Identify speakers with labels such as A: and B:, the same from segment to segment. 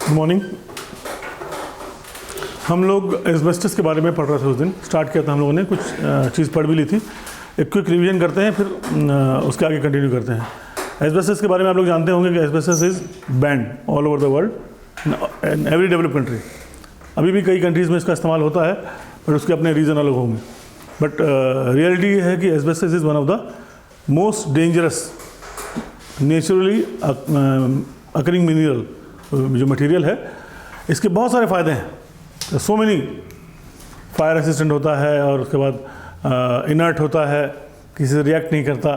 A: Good morning. हम लोग asbestos के बारे में पढ़ रहे थे, उस दिन स्टार्ट किया था हम लोगों ने, कुछ चीज़ पढ़ भी ली थी। एक क्विक रिवीजन करते हैं, फिर उसके आगे कंटिन्यू करते हैं। एस्बेस्टस के बारे में आप लोग जानते होंगे कि asbestos is band all over the world in every developed country. अभी भी कई कंट्रीज़ में इसका इस्तेमाल होता है, बट उसके अपने रीज़न अलग होंगे। बट रियलिटी ये है कि asbestos is one of the most dangerous naturally occurring mineral जो मटेरियल है। इसके बहुत सारे फ़ायदे हैं, सो मेनी। फायर रेसिस्टेंट होता है, और उसके बाद इनर्ट होता है, किसी से रिएक्ट नहीं करता।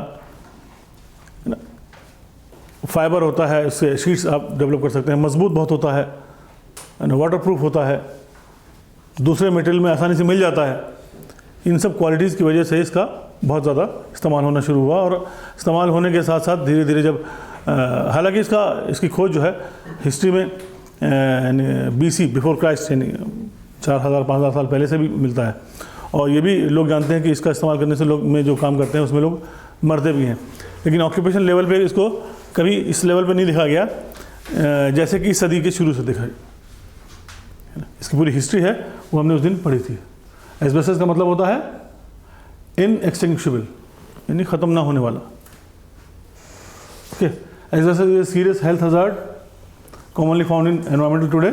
A: फाइबर होता है, इससे शीट्स आप डेवलप कर सकते हैं। मजबूत बहुत होता है, वाटर प्रूफ होता है, दूसरे मटेरियल में आसानी से मिल जाता है। इन सब क्वालिटीज़ की वजह से इसका बहुत ज़्यादा इस्तेमाल होना शुरू हुआ, और इस्तेमाल होने के साथ साथ धीरे धीरे जब हालांकि इसकी खोज जो है हिस्ट्री में BC बिफोर क्राइस्ट, यानी 4000-5000 साल पहले से भी मिलता है। और ये भी लोग जानते हैं कि इसका इस्तेमाल करने से लोग में जो काम करते हैं उसमें लोग मरते भी हैं। लेकिन ऑक्यूपेशन लेवल पे इसको कभी इस लेवल पे नहीं लिखा गया जैसे कि इस सदी के शुरू से देखा गया। इसकी पूरी हिस्ट्री है, वो हमने उस दिन पढ़ी थी। एस्बेस्टस का मतलब होता है इनएक्सटिंग्विशेबल, यानी ख़त्म ना होने वाला। Okay, asbestos is a serious health hazard commonly found in environmental today.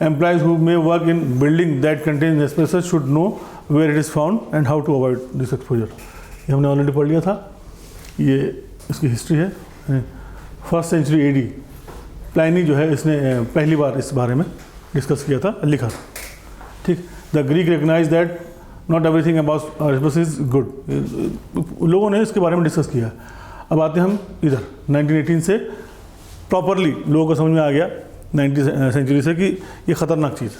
A: Employees who may work in building that contains asbestos should know where it is found and how to avoid this exposure. ये हमने already पढ़ लिया था। ये इसकी history है। 1st century AD प्लाइनी जो है, इसने पहली बार इस बारे में डिस्कस किया था, लिखा था। ठीक, the Greek recognise that not everything about asbestos is good. लोगों ने इसके बारे में डिस्कस किया। अब आते हैं हम इधर 1918 से प्रॉपरली लोगों को समझ में आ गया 19th सेंचुरी से कि ये ख़तरनाक चीज़ है।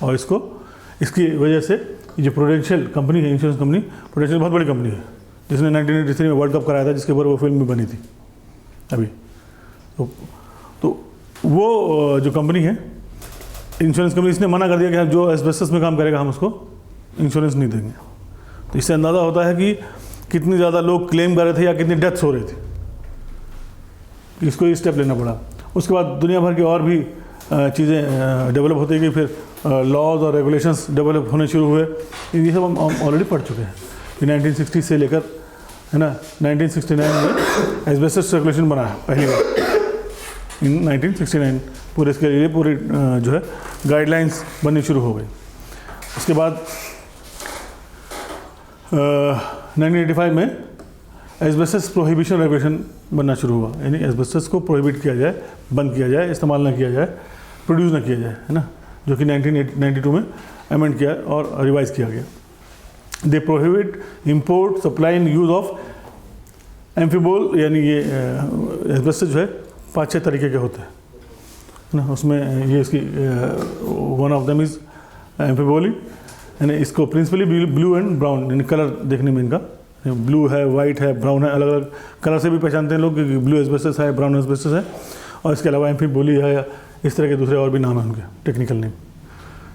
A: और इसकी वजह से जो प्रूडेंशियल कंपनी है, इंश्योरेंस कंपनी, प्रूडेंशियल बहुत बड़ी कंपनी है, जिसने 1983 में वर्ल्ड कप कराया था, जिसके ऊपर वो फिल्म भी बनी थी अभी। तो वो जो कंपनी है इंश्योरेंस कंपनी, इसने मना कर दिया कि जो एस्बेस्टस में काम करेगा हम उसको इंश्योरेंस नहीं देंगे। तो इससे अंदाज़ा होता है कि कितनी ज़्यादा लोग क्लेम कर रहे थे या कितनी डेथ्स हो रही थी, इसको ये स्टेप लेना पड़ा। उसके बाद दुनिया भर की और भी चीज़ें डेवलप होती गई, फिर लॉज और रेगुलेशंस डेवलप होने शुरू हुए। ये सब हम ऑलरेडी पढ़ चुके हैं कि 1960 से लेकर, है ना, 1969 में एस्बेस्टस रेगुलेशन बना है पहली बार इन 1969। पूरे इसके लिए पूरी जो है गाइडलाइंस बननी शुरू हो गई। उसके बाद 1985 में एस्बेस्टस प्रोहिबिशन रेगुलेशन बनना शुरू हुआ, यानी एस्बेस्टस को प्रोहिबिट किया जाए, बंद किया जाए, इस्तेमाल ना किया जाए, प्रोड्यूस ना किया जाए, है ना, जो कि 1992 में अमेंड किया और रिवाइज किया गया। They prohibit import, supply and use of amphibole, यानी ये एस्बेस्टस जो है 5-6 तरीके के होते हैं ना। उसमें ये इसकी वन ऑफ देम इज़ एम्फीबोली, यानी इसको प्रिंसिपली ब्लू एंड ब्राउन, यानी कलर देखने में इनका ब्लू है, वाइट है, ब्राउन है, अलग अलग कलर से भी पहचानते हैं लोग कि ब्लू एस्बेस्टस है, ब्राउन एस्बेस्टस है। और इसके अलावा एम्फीबोली है, या इस तरह के दूसरे और भी नाम हैं उनके, टेक्निकल नेम।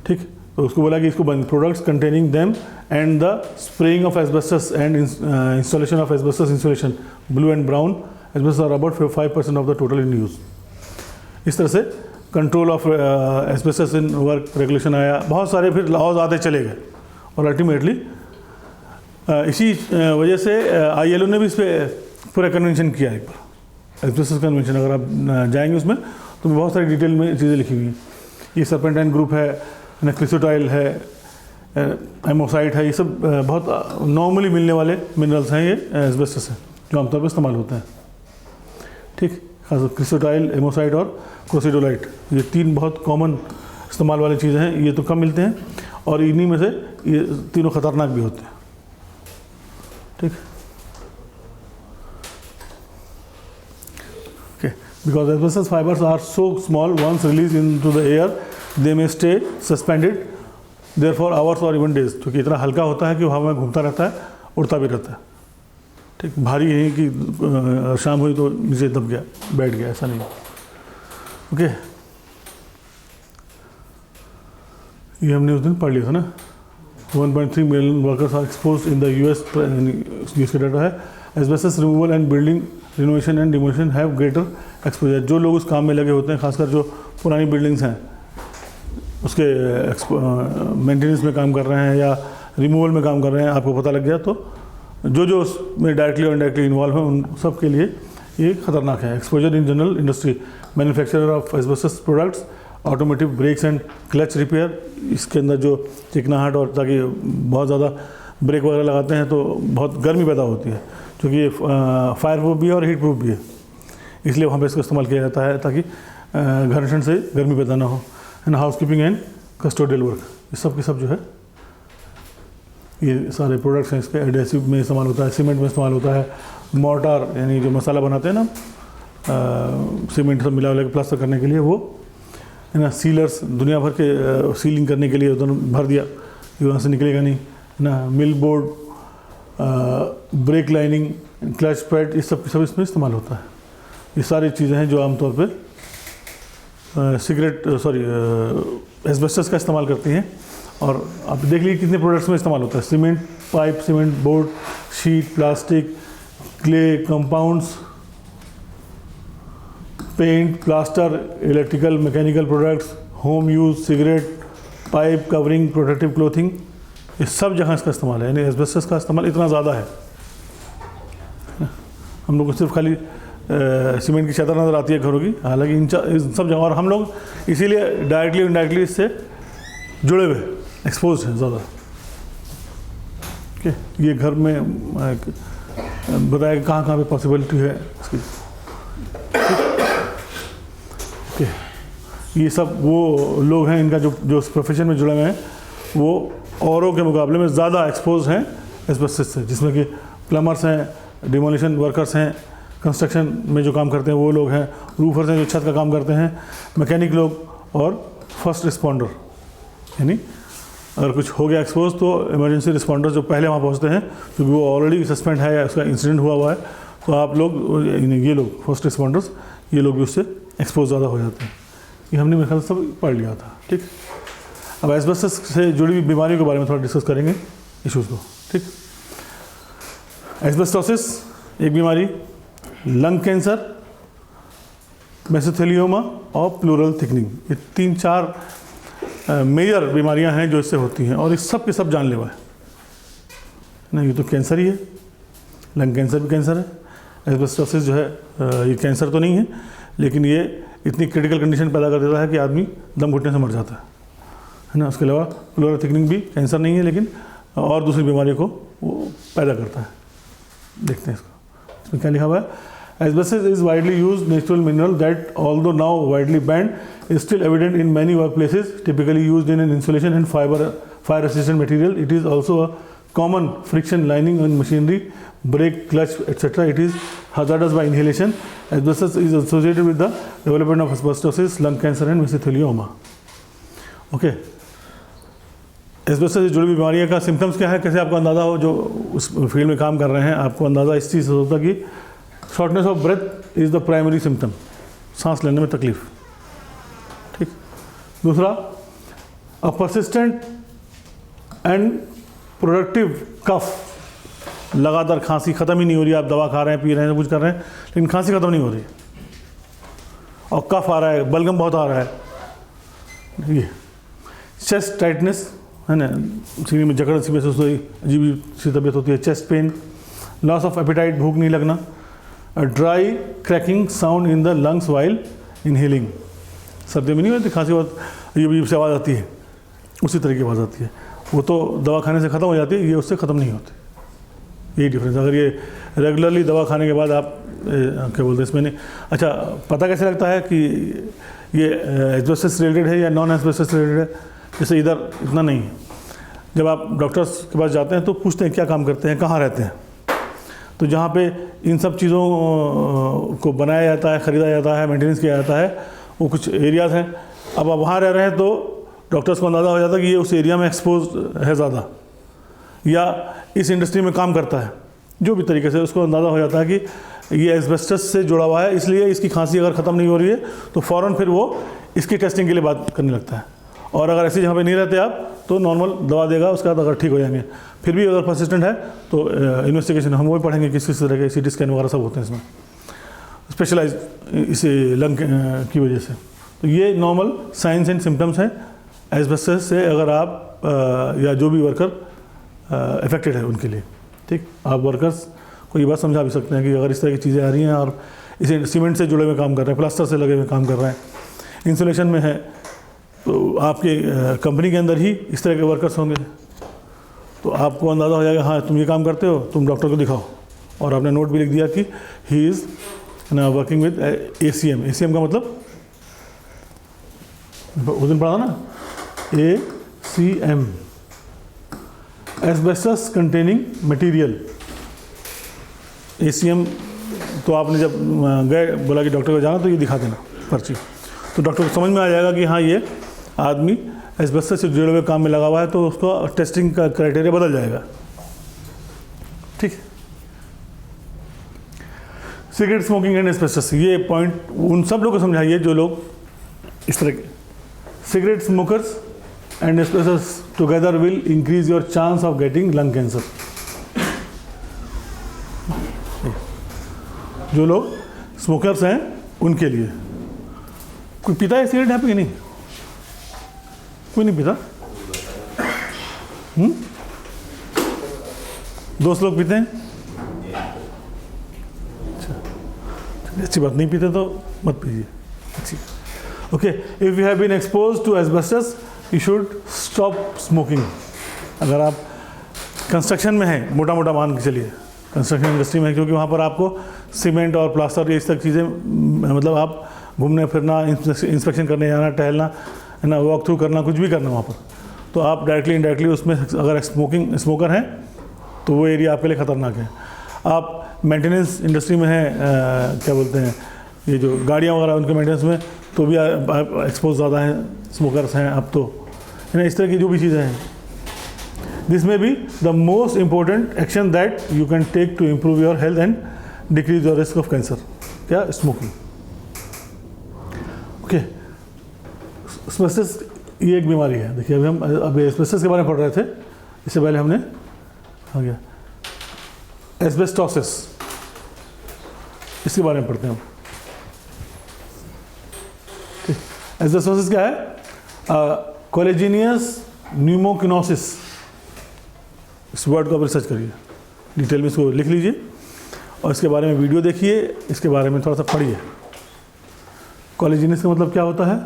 A: ठीक, तो उसको बोला कि इसको बंद, products containing them and the spraying of asbestos and installation of asbestos installation blue and brown asbestos are about 5% of the total in use. इस तरह से control of asbestos in work regulation आया, बहुत सारे फिर लॉज आते चले गए, और अल्टीमेटली इसी वजह से ILO ने भी इस पर पूरा कन्वेंशन किया एक बार, एस्बेस्टस कन्वेंशन। अगर आप जाएंगे उसमें तो बहुत सारी डिटेल में चीज़ें लिखी हुई हैं। ये सर्पेंटाइन ग्रुप है, क्रिसोटाइल है, एमोसाइट है, ये सब बहुत नॉर्मली मिलने वाले मिनरल्स हैं। ये एस्बेस्टस हैं जो आमतौर पर इस्तेमाल होते हैं। ठीक, खास क्रिसोटाइल, एमोसाइट और क्रोसिडोलाइट, ये 3 बहुत कॉमन इस्तेमाल वाली चीज़ें हैं। ये तो कम मिलते हैं, और इन्हीं में से ये तीनों ख़तरनाक भी होते हैं। ठीक, okay, because asbestos fibres are so small, once release into the air they may stay suspended there for hours or even days. क्योंकि इतना हल्का होता है कि वो हवा में घूमता रहता है, उड़ता भी रहता है। ठीक, भारी है कि शाम हुई तो नीचे दब गया, बैठ गया, ऐसा नहीं। ओके, ये हमने उस दिन पढ़ लिया था ना। 1.3 million workers are expose in the US, जिसका डाटा है asbestos removal and building renovation and demolition have greater exposure. जो लोग उस काम में लगे होते हैं, खासकर जो पुरानी बिल्डिंग्स हैं उसके मेंटेनेंस में काम कर रहे हैं या रिमूवल में काम कर रहे हैं, आपको पता लग गया तो जो उसमें डायरेक्टली और इनडायरेक्टली इन्वॉल्व हैं उन सब के लिए ये खतरनाक है। Exposure in general industry, manufacturer of asbestos products, automotive brakes and clutch repair, इसके अंदर जो चिकनाहट और ताकि बहुत ज़्यादा ब्रेक वगैरह लगाते हैं तो बहुत गर्मी पैदा होती है, क्योंकि ये फायर प्रूफ भी है और हीट प्रूफ भी है, इसलिए वहाँ पे इसका इस्तेमाल किया जाता है ताकि घर्षण से गर्मी पैदा ना हो। And house keeping and custodial work, ये सब के सब जो है ये सारे प्रोडक्ट्स हैं इसके। एडेसिव में इस्तेमाल होता है, सीमेंट में इस्तेमाल होता है, मोर्टार यानी जो मसाला बनाते हैं ना सीमेंट सब मिला के प्लास्टर करने के लिए वो है ना, सीलर्स दुनिया भर के सीलिंग करने के लिए उधर भर दिया कि वहाँ से निकलेगा नहीं है ना, mill board, brake lining, clutch pad, ये सब इसमें इस्तेमाल होता है। ये सारी चीज़ें हैं जो आमतौर पे एस्बेस्टस का इस्तेमाल करती हैं। और आप देख लीजिए कितने प्रोडक्ट्स में इस्तेमाल होता है, cement pipe, cement board, sheet, plastic, clay, compounds, paint, plaster, electrical mechanical products, home use, cigarette, pipe, covering, protective clothing, ये सब जगह इसका इस्तेमाल है। यानी एस्बेस्टस का इस्तेमाल इतना ज़्यादा है। हम लोग को सिर्फ खाली सीमेंट की चादर नज़र आती है घरों की, हालांकि इन सब जगह, और हम लोग इसीलिए डायरेक्टली इनडायरेक्टली इससे जुड़े हुए एक्सपोज हैं ज़्यादा। ठीक, ये घर में बताया कि कहाँ पे पॉसिबिलिटी है इसकी। ये सब वो लोग हैं इनका जो इस प्रोफेशन में जुड़े हुए हैं वो औरों के मुकाबले में ज़्यादा एक्सपोज हैं एस्बेस्टस से, जिसमें कि प्लम्बर्स हैं, डिमोलिशन वर्कर्स हैं, कंस्ट्रक्शन में जो काम करते हैं वो लोग हैं, रूफर्स हैं जो छत का काम करते हैं, मैकेनिक लोग और फर्स्ट रिस्पॉन्डर। यानी अगर कुछ हो गया एक्सपोज तो इमरजेंसी रिस्पॉन्डर्स जो पहले वहाँ पहुँचते हैं, क्योंकि वो ऑलरेडी सस्पेंड है या उसका इंसिडेंट हुआ है, तो आप लोग ये लोग फर्स्ट रिस्पॉन्डर्स ये लोग भी उससे एक्सपोज ज़्यादा हो जाते हैं। ये हमने मेरे ख्याल से सब पढ़ लिया था। ठीक, अब एस्बेस्टस से जुड़ी हुई बीमारियों के बारे में थोड़ा डिस्कस करेंगे इश्यूज़ को। ठीक, एस्बेस्टोसिस एक बीमारी, लंग कैंसर, मेसोथेलियोमा और प्लूरल थिकनिंग, ये 3-4 मेजर बीमारियां हैं जो इससे होती हैं, और इस सब के सब जानलेवा है ना। ये तो कैंसर ही है, लंग कैंसर भी कैंसर है, एस्बेस्टोसिस जो है ये कैंसर तो नहीं है, लेकिन ये इतनी क्रिटिकल कंडीशन पैदा कर देता है कि आदमी दम घुटने से मर जाता है ना। उसके अलावा प्लूरल थिकनिंग भी कैंसर नहीं है, लेकिन और दूसरी बीमारियों को वो पैदा करता है। देखते हैं इसको, इसमें क्या लिखा हुआ है। Asbestos is widely used natural mineral that, although now widely banned, is still evident in many workplaces. Typically used in an insulation and fire-resistant material, it is also a common friction lining on machinery, brake, clutch, etc. It is hazardous by inhalation. Asbestos is associated with the development of asbestosis, lung cancer, and mesothelioma. Okay. Asbestos से जुड़ी बीमारियों का symptoms क्या है, कैसे आपको अंदाज़ा हो, जो उस फील्ड में काम कर रहे हैं, आपको अंदाज़ा इस चीज़ से होता कि shortness of breath is the primary symptom, सांस लेने में तकलीफ। ठीक, दूसरा, a persistent and productive cough, लगातार खांसी ख़त्म ही नहीं हो रही, आप दवा खा रहे हैं, पी रहे हैं, कुछ कर रहे हैं, लेकिन खांसी ख़त्म नहीं हो रही, और कफ आ रहा है, बलगम बहुत आ रहा है। ये चेस्ट टाइटनेस है ना, सीने में जकड़ सी महसूस हुई, अजीब सी तबीयत होती है, chest pain, loss of appetite, भूख नहीं लगना, dry cracking sound in the lungs while inhaling, सर्दियों में नहीं होती खांसी, बहुत अजीब से आवाज़ आती है, उसी तरह की आवाज़ आती है, वो तो दवा खाने से ख़त्म हो जाती है, ये उससे ख़त्म नहीं होती। यही डिफरेंस। अगर ये रेगुलरली दवा खाने के बाद आप क्या बोलते हैं इसमें नहीं, अच्छा पता कैसे लगता है कि ये एस्बेस्टस रिलेटेड है या नॉन एस्बेस्टस रिलेटेड है? जैसे इधर इतना नहीं है, जब आप डॉक्टर्स के पास जाते हैं तो पूछते हैं क्या काम करते हैं, कहाँ रहते हैं, तो जहाँ पे इन सब चीज़ों को बनाया जाता है, ख़रीदा जाता है, मेंटेनेंस किया जाता है, वो कुछ एरियाज़ हैं। अब आप वहाँ रह रहे हैं तो डॉक्टर्स को अंदाज़ा हो जाता है कि ये उस एरिया में एक्सपोज है ज़्यादा, या इस इंडस्ट्री में काम करता है, जो भी तरीके से उसको अंदाज़ा हो जाता है कि ये एस्बेस्टस से जुड़ा हुआ है, इसलिए इसकी खांसी अगर ख़त्म नहीं हो रही है तो फ़ौरन फिर वो इसकी टेस्टिंग के लिए बात करने लगता है। और अगर ऐसी जगह पे नहीं रहते आप तो नॉर्मल दवा देगा, उसके बाद अगर ठीक हो जाएंगे। फिर भी अगर परसिस्टेंट है तो इन्वेस्टिगेशन हम वही पढ़ेंगे किस किस तरह के CT स्कैन वगैरह सब होते हैं इसमें, स्पेशलाइज इसे लंग की वजह से। तो ये नॉर्मल साइंस एंड सिम्टम्स हैं एस्बेस्टस से अगर आप या जो भी वर्कर अफेक्टेड है उनके लिए। ठीक, आप वर्कर्स को ये बात समझा भी सकते हैं कि अगर इस तरह की चीज़ें आ रही हैं और इसे सीमेंट से जुड़े हुए काम कर रहे हैं, प्लास्टर से लगे हुए काम कर रहे हैं, इंसुलेशन में है, तो आपके कंपनी के अंदर ही इस तरह के वर्कर्स होंगे, तो आपको अंदाज़ा हो जाएगा हाँ तुम ये काम करते हो, तुम डॉक्टर को दिखाओ। और आपने नोट भी लिख दिया कि he is working with ACM। ACM का मतलब उस दिन पढ़ा ना, ACM, asbestos containing material. ACM तो आपने जब गए बोला कि डॉक्टर को जाना तो ये दिखा देना पर्ची, तो डॉक्टर को समझ में आ जाएगा कि हाँ ये आदमी एस्बेस्टस से जुड़े हुए काम में लगा हुआ है, तो उसको टेस्टिंग का क्राइटेरिया बदल जाएगा। ठीक, सिगरेट स्मोकिंग एंड एस्बेस्टस, ये पॉइंट उन सब लोगों को समझाइए जो लोग इस तरह के cigarette smokers and asbestos together will increase your chance of getting lung cancer. जो लोग स्मोकर्स हैं उनके लिए। कोई पीता है सिगरेट यहाँ पे कि नहीं? कोई नहीं पीता? दोस्त लोग पीते हैं? अच्छा, अच्छी बात, नहीं पीते तो मत पीजिए। अच्छी, okay. If you have been expose to asbestos you should stop smoking. अगर आप कंस्ट्रक्शन में हैं, मोटा मोटा मान के चलिए कंस्ट्रक्शन इंडस्ट्री में, क्योंकि वहाँ पर आपको सीमेंट और प्लास्टर ये सब चीज़ें, मतलब आप घूमने फिरना, इंस्पेक्शन करने जाना, टहलना है ना, वॉक थ्रू करना, कुछ भी करना वहाँ पर, तो आप डायरेक्टली इनडायरेक्टली उसमें अगर स्मोकर हैं तो वो एरिया आपके लिए ख़तरनाक है। आप मेंटेनेंस इंडस्ट्री में हैं, क्या बोलते हैं, ये जो गाड़ियाँ वगैरह उनके मेंटेनेंस में, तो भी एक्सपोज ज़्यादा हैं, स्मोकर्स हैं आप, तो है ना, इस तरह की जो भी चीज़ें हैं। This may be the most important action that you can take to improve your health and decrease your risk of cancer. क्या? स्मोकिंग। ओके, एस्बेस्टस ये एक बीमारी है। देखिए अभी हम एस्बेस्टस के बारे में पढ़ रहे थे, इससे पहले हमने आ गया एस्बेस्टोसिस, इसके बारे में पढ़ते हैं हम। एस्बेस्टोसिस क्या है? कोलेजिनियस न्यूमोकिनोसिस। इस वर्ड को आप रिसर्च करिए, डिटेल में इसको लिख लीजिए और इसके बारे में वीडियो देखिए, इसके बारे में थोड़ा सा पढ़िए। कोलेजिनियस का मतलब क्या होता है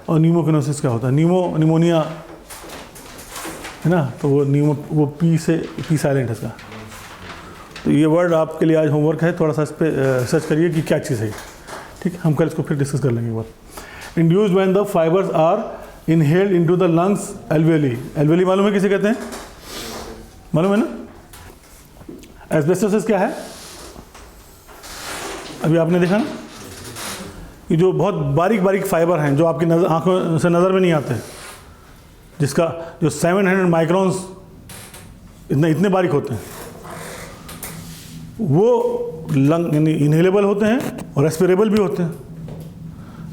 A: और न्यूमोकिनोसिस क्या होता है? निमोनिया है ना, तो वो पी साइलेंट है इसका। तो ये वर्ड आपके लिए आज होमवर्क है, थोड़ा सा इस पर रिसर्च करिए कि क्या चीज़ है। ठीक, हम कल इसको फिर डिस्कस कर लेंगे एक बार। Induced when the fibres are inhaled into the lungs alveoli. Alveoli मालूम है किसे कहते हैं? मालूम है ना? एस्बेस्टोसिस क्या है? अभी आपने देखा ना, ये जो बहुत बारीक बारीक फाइबर हैं जो आपकी आंखों से नज़र में नहीं आते, जिसका जो 700 माइक्रोन्स इतने बारीक होते हैं, वो लंग यानी इनहेलेबल होते हैं और रेस्पिरेबल भी होते हैं।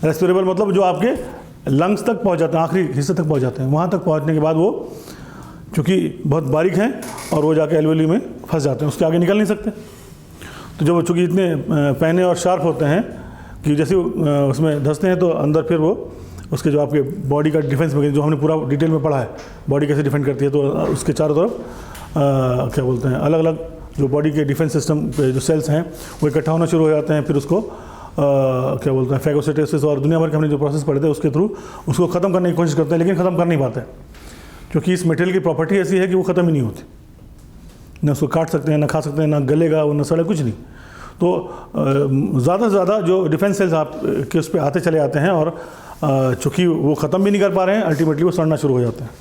A: रेस्पिरेबल मतलब जो आपके लंग्स तक पहुंच जाते हैं, आखिरी हिस्से तक पहुंच जाते हैं। वहाँ तक पहुंचने के बाद वो चूँकि बहुत बारीक हैं और वो जाके एल्वेली में फंस जाते हैं, उसके आगे निकल नहीं सकते। तो जब वो चूँकि इतने पैने और शार्प होते हैं कि जैसे उसमें धंसते हैं तो अंदर फिर वो उसके जो आपके बॉडी का डिफेंस में, जो हमने पूरा डिटेल में पढ़ा है बॉडी कैसे डिफेंड करती है, तो उसके चारों तरफ क्या बोलते हैं, अलग अलग जो बॉडी के डिफेंस सिस्टम पे जो सेल्स हैं वो इकट्ठा होना शुरू हो जाते हैं। फिर उसको क्या बोलते हैं, फैगोसाइटोसिस और दुनिया भर के हमने जो प्रोसेस पढ़े थे उसके थ्रू उसको ख़त्म करने की कोशिश करते हैं, लेकिन ख़त्म कर नहीं पाते, क्योंकि इस मटेरियल की प्रॉपर्टी ऐसी है कि वो ख़त्म ही नहीं होती। ना उसको काट सकते हैं, ना खा सकते हैं, ना गलेगा वो, ना सड़े, कुछ नहीं। तो ज़्यादा से ज़्यादा जो डिफेंस सेल्स आप के उस पर आते चले आते हैं और चूँकि वो ख़त्म भी नहीं कर पा रहे हैं, अल्टीमेटली वो सड़ना शुरू हो जाते हैं।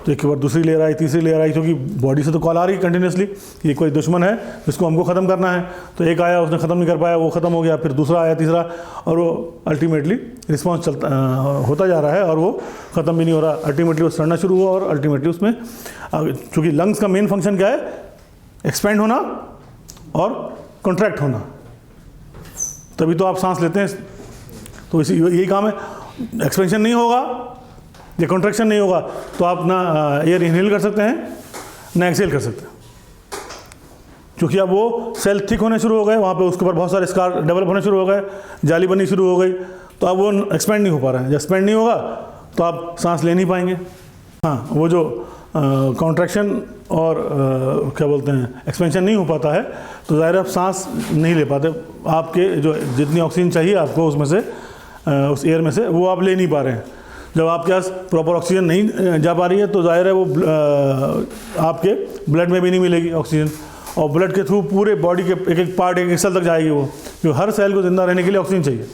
A: तो एक बार दूसरी लेयर आई, तीसरी लेयर आई, क्योंकि बॉडी से तो कॉल आ रही कंटिन्यूसली कि कोई दुश्मन है जिसको हमको ख़त्म करना है। तो एक आया, उसने ख़त्म नहीं कर पाया, वो ख़त्म हो गया, फिर दूसरा आया, तीसरा, और वो अल्टीमेटली रिस्पॉन्स चलता होता जा रहा है और वो ख़त्म भी नहीं हो रहा। अल्टीमेटली वो सड़ना शुरू हुआ और अल्टीमेटली उसमें चूँकि लंग्स का मेन फंक्शन क्या है? एक्सपेंड होना और कॉन्ट्रैक्ट होना, तभी तो आप सांस लेते हैं। तो इसी यही काम है, एक्सपेंशन नहीं होगा या कॉन्ट्रैक्शन नहीं होगा तो आप ना एयर इनहेल कर सकते हैं ना एक्सहेल कर सकते हैं। क्योंकि अब वो सेल थिक होने शुरू हो गए, वहाँ पे उसके ऊपर बहुत सारे स्कार डेवलप होने शुरू हो गए, जाली बननी शुरू हो गई, तो अब वो एक्सपेंड नहीं हो पा रहे हैं। जब एक्सपेंड नहीं होगा तो आप सांस ले नहीं पाएंगे। हाँ, वो जो कॉन्ट्रैक्शन और क्या बोलते हैं एक्सपेंशन नहीं हो पाता है, तो ज़ाहिर आप सांस नहीं ले पाते। आपके जो जितनी ऑक्सीजन चाहिए आपको उसमें से उस एयर में से, वो आप ले नहीं पा रहे हैं। जब आपके पास प्रॉपर ऑक्सीजन नहीं जा पा रही है तो ज़ाहिर है वो आपके ब्लड में भी नहीं मिलेगी ऑक्सीजन, और ब्लड के थ्रू पूरे बॉडी के एक एक पार्ट, एक एक सेल तक जाएगी वो, जो हर सेल को ज़िंदा रहने के लिए ऑक्सीजन चाहिए।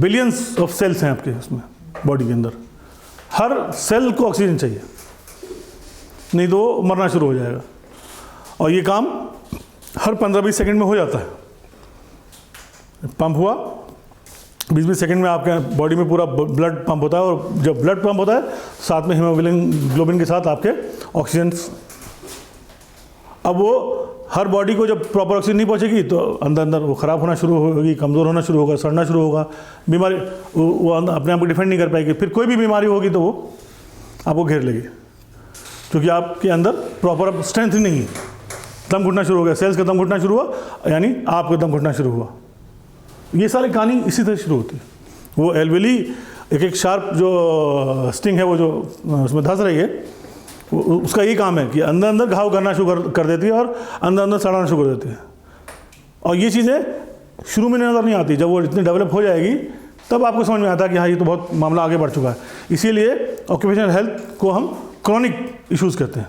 A: बिलियंस ऑफ सेल्स हैं आपके उसमें बॉडी के अंदर, हर सेल को ऑक्सीजन चाहिए, नहीं तो वो मरना शुरू हो जाएगा। और ये काम हर 15-20 सेकंड में हो जाता है। पंप हुआ, 20-20 सेकंड में आपके बॉडी में पूरा ब्लड पंप होता है, और जब ब्लड पंप होता है साथ में हीमोग्लोबिन के साथ आपके ऑक्सीजन। अब वो हर बॉडी को जब प्रॉपर ऑक्सीजन नहीं पहुंचेगी तो अंदर अंदर वो ख़राब होना शुरू होगी, कमज़ोर होना शुरू होगा, सड़ना शुरू होगा, बीमारी वो अपने आप को डिफेंड नहीं कर पाएगी। फिर कोई भी बीमारी होगी तो वो आपको घेर लेगी, क्योंकि आपके अंदर प्रॉपर अब स्ट्रेंथ नहीं है। दम घुटना शुरू हो गया, सेल्स का दम घुटना शुरू हुआ, यानी आपका दम घुटना शुरू हुआ। ये सारी कहानी इसी तरह शुरू होती है। वो एल्वेली एक एक शार्प जो स्टिंग है, वो जो उसमें धंस रही है, उसका ये काम है कि अंदर अंदर घाव करना शुरू कर देती है और अंदर अंदर सड़ाना शुरू कर देती है। और ये चीज़ें शुरू में नज़र नहीं आती, जब वो इतनी डेवलप हो जाएगी तब आपको समझ में आता है कि हाँ ये तो बहुत मामला आगे बढ़ चुका है। इसीलिए ऑक्यूपेशनल हेल्थ को हम क्रॉनिक इश्यूज़ कहते हैं।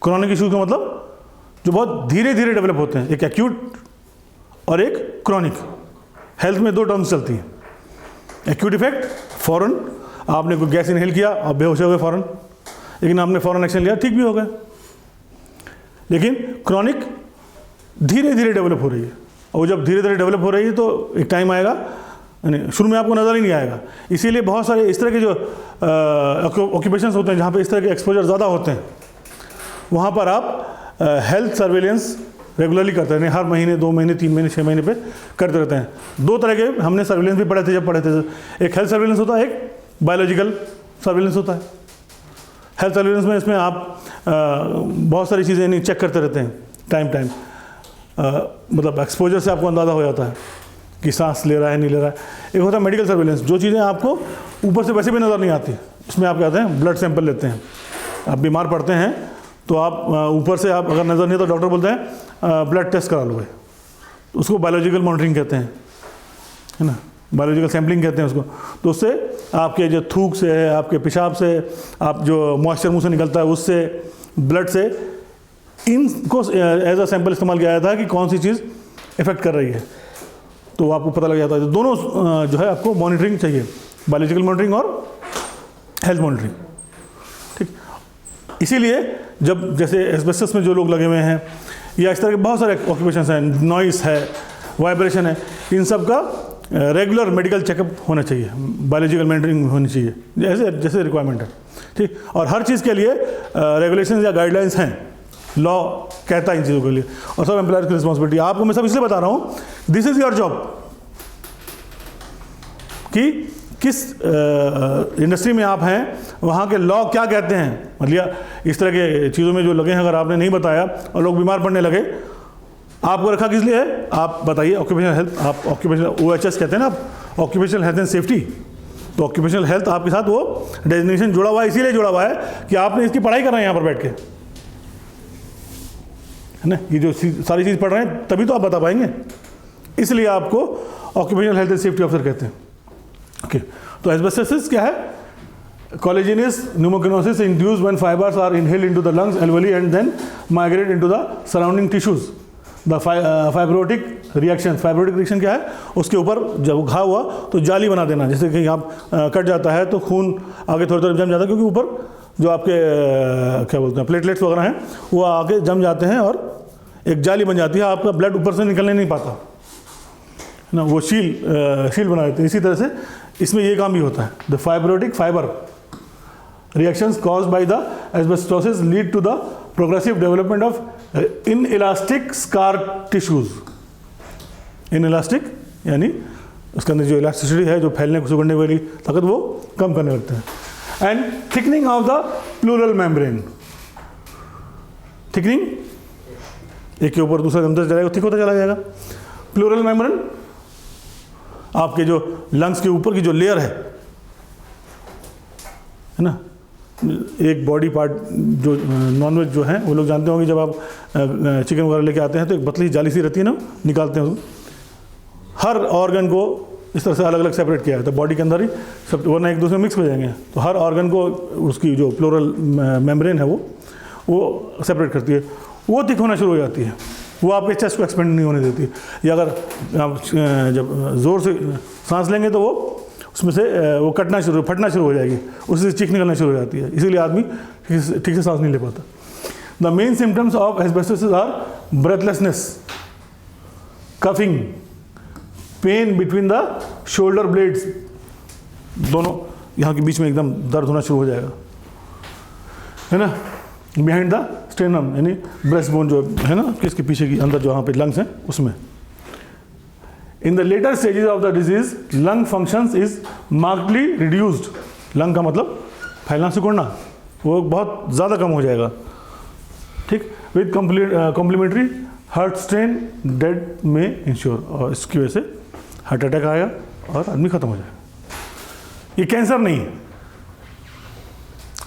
A: क्रॉनिक इश्यूज़ का मतलब जो बहुत धीरे धीरे डेवलप होते हैं, एक एक्यूट और एक क्रॉनिक। हेल्थ में 2 टर्म्स चलती हैं। एक्यूट इफेक्ट, फ़ौरन आपने कोई गैस इनहेल किया, आप बेहोश हो गए फ़ौरन, लेकिन आपने फ़ौरन एक्शन लिया, ठीक भी हो गए। लेकिन क्रॉनिक धीरे धीरे डेवलप हो रही है, और जब धीरे धीरे डेवलप हो रही है तो एक टाइम आएगा, यानी शुरू में आपको नज़र ही नहीं आएगा। इसीलिए बहुत सारे इस तरह के जो ऑक्यूपेशंस होते हैं जहाँ पे इस तरह के एक्सपोजर ज़्यादा होते हैं, वहाँ पर आप हेल्थ सर्वेलेंस रेगुलरली करते हैं, हर महीने, 2 महीने, 3 महीने, 6 महीने पे करते रहते हैं। 2 तरह के हमने सर्वेलेंस भी पढ़े थे जब पढ़े थे। एक हेल्थ सर्वेलेंस होता है, एक बायोलॉजिकल सर्वेलेंस होता है। हेल्थ सर्वेलेंस में इसमें आप बहुत सारी चीज़ें नहीं चेक करते रहते हैं टाइम मतलब एक्सपोजर से आपको अंदाज़ा हो जाता है कि सांस ले रहा है नहीं ले रहा है। एक होता है मेडिकल सर्वेलेंस, जो चीज़ें आपको ऊपर से वैसे भी नज़र नहीं आती। इसमें आप क्या कहते हैं, ब्लड सैंपल लेते हैं। आप बीमार पड़ते हैं तो आप ऊपर से आप अगर नज़र नहीं तो डॉक्टर बोलते हैं ब्लड टेस्ट करा लो भाई, उसको बायोलॉजिकल मॉनिटरिंग कहते हैं, है ना, बायोलॉजिकल सैम्पलिंग कहते हैं उसको। तो उससे आपके जो थूक से है, आपके पेशाब से, आप जो मॉइस्चर मुंह से निकलता है उससे, ब्लड से, इनको एज अ सैंपल इस्तेमाल किया जाता है कि कौन सी चीज़ इफेक्ट कर रही है, तो आपको पता लग जाता है। तो दोनों जो है आपको मॉनिटरिंग चाहिए, बायोलॉजिकल मॉनिटरिंग और हेल्थ मॉनिटरिंग, ठीक। इसीलिए जब जैसे एस्बेस्टस में जो लोग लगे हुए हैं या इस तरह के बहुत सारे ऑक्यूपेशंस हैं, नॉइस है, वाइब्रेशन है, इन सब का रेगुलर मेडिकल चेकअप होना चाहिए, बायोलॉजिकल मॉनिटरिंग होनी चाहिए, जैसे जैसे रिक्वायरमेंट है, ठीक। और हर चीज़ के लिए रेगुलेशंस या गाइडलाइंस हैं, लॉ कहता है इन चीज़ों के लिए, और सब एम्प्लॉयर की रिस्पॉन्सिबिलिटी। आपको मैं सब इसलिए बता रहा हूँ, दिस इज़ योर जॉब, कि किस इंडस्ट्री में आप हैं, वहाँ के लॉ क्या कहते हैं। मतलब इस तरह के चीज़ों में जो लगे हैं, अगर आपने नहीं बताया और लोग बीमार पड़ने लगे, आपको रखा किस लिए है, आप बताइए। ऑक्यूपेशनल हेल्थ, आप ऑक्यूपेशनल OHS कहते हैं ना, आप ऑक्यूपेशनल हेल्थ एंड सेफ्टी। तो ऑक्यूपेशनल हेल्थ आपके साथ वो डेजिग्नेशन जुड़ा हुआ है, इसीलिए जुड़ा हुआ है कि आपने इसकी पढ़ाई करना है यहाँ पर बैठ के, है ना। ये जो सारी चीज़ पढ़ रहे हैं तभी तो आप बता पाएंगे, इसलिए आपको occupational health and safety officer कहते हैं, ओके। तो एस्बेस्टोसिस क्या है, collagenous pneumoconiosis induced when fibers are inhaled into the lungs alveoli and then migrate into the surrounding tissues. The fibrotic reaction, fibrotic reaction क्या है, उसके ऊपर जब घाव हुआ तो जाली बना देना, जैसे कि आप कट जाता है तो खून आगे थोड़ी थोड़ी जम जाता है, क्योंकि ऊपर जो आपके क्या बोलते हैं प्लेटलेट्स वगैरह हैं वो आगे जम जाते हैं और एक जाली बन जाती है, आपका ब्लड ऊपर से निकलने नहीं पाता ना, वो शील बना देते हैं। इसी तरह से इसमें ये काम भी होता है। The fibrotic fibre reactions caused by the asbestosis lead to the progressive development of inelastic scar tissues. Inelastic यानी उसके अंदर जो इलास्टिसिटी है, जो फैलने को सुगड़ने वाली ताकत, वो कम करने लगता है। And thickening of the pleural membrane, thickening एक के ऊपर दूसरा जमता चला जाएगा, थिक होता चला जाएगा। प्लूरल मेम्ब्रेन, आपके जो लंग्स के ऊपर की जो लेयर है ना, एक बॉडी पार्ट जो नॉनवेज जो है वो लोग जानते होंगे, जब आप चिकन वगैरह लेके आते हैं तो एक पतली जाली सी रहती है ना, निकालते हैं उसको। हर ऑर्गन को इस तरह से अलग अलग सेपरेट किया है, तो बॉडी के अंदर ही सब, वरना एक दूसरे में मिक्स हो जाएंगे। तो हर ऑर्गन को उसकी जो प्लूरल मेम्ब्रेन है वो सेपरेट करती है, वो थिक होना शुरू हो जाती है, वो आपके चेस्ट को एक्सपेंड नहीं होने देती। या अगर आप जब ज़ोर से सांस लेंगे तो वो उसमें से वो फटना शुरू हो जाएगी, उससे चीख निकलना शुरू हो जाती है, इसीलिए आदमी ठीक से सांस नहीं ले पाता। The main symptoms of asbestosis are breathlessness, coughing, pain between the shoulder blades, दोनों यहाँ के बीच में एकदम दर्द होना शुरू हो जाएगा, है ना। बिहाइंड द स्टेनम, यानी ब्रेस्ट बोन जो है ना, किसके पीछे की अंदर जो वहाँ पे लंग्स हैं उसमें। In the later stages of the disease lung functions is markedly reduced, lung का मतलब फैलना सिकुड़ना, वो बहुत ज़्यादा कम हो जाएगा, ठीक। With complementary heart strain dead may insure, और इसकी वजह से हार्ट अटैक आएगा और आदमी खत्म हो जाएगा। ये कैंसर नहीं है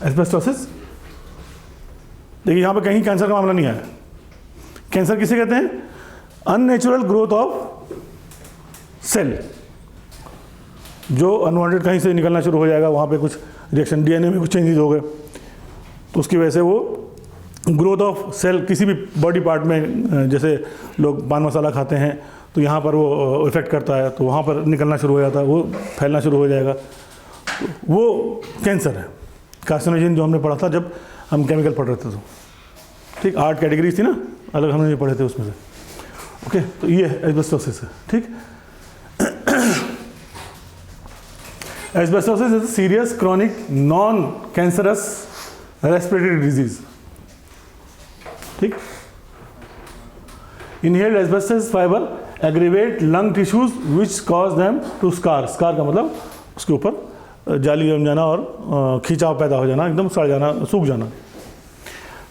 A: एस्बेस्टोसिस। देखिए यहाँ पे कहीं कैंसर का मामला नहीं आया। कैंसर किसे कहते हैं? अननेचुरल ग्रोथ ऑफ सेल, जो अनवांटेड कहीं से निकलना शुरू हो जाएगा, वहाँ पे कुछ रिएक्शन, डीएनए में कुछ चेंजेस हो गए तो उसकी वजह से वो ग्रोथ ऑफ सेल किसी भी बॉडी पार्ट में, जैसे लोग पान मसाला खाते हैं तो यहाँ पर वो इफेक्ट करता है, तो वहाँ पर निकलना शुरू हो जाता है, वो फैलना शुरू हो जाएगा, वो कैंसर है। कार्सिनोजेन जो हमने पढ़ा था जब हम केमिकल पढ़ रहे थे, तो ठीक 8 कैटेगरीज थी ना, अलग हमने ये पढ़े थे उसमें से। ओके, तो ये एस्बेस्टोसिस है, ठीक। Asbestosis is serious chronic non cancerous respiratory disease, ठीक। Inhaled asbestos fibre aggravate lung tissues which cause them to scar, scar का मतलब उसके ऊपर जाली जम जाना और खिंचाव पैदा हो जाना, एकदम सड़ जाना, सूख जाना।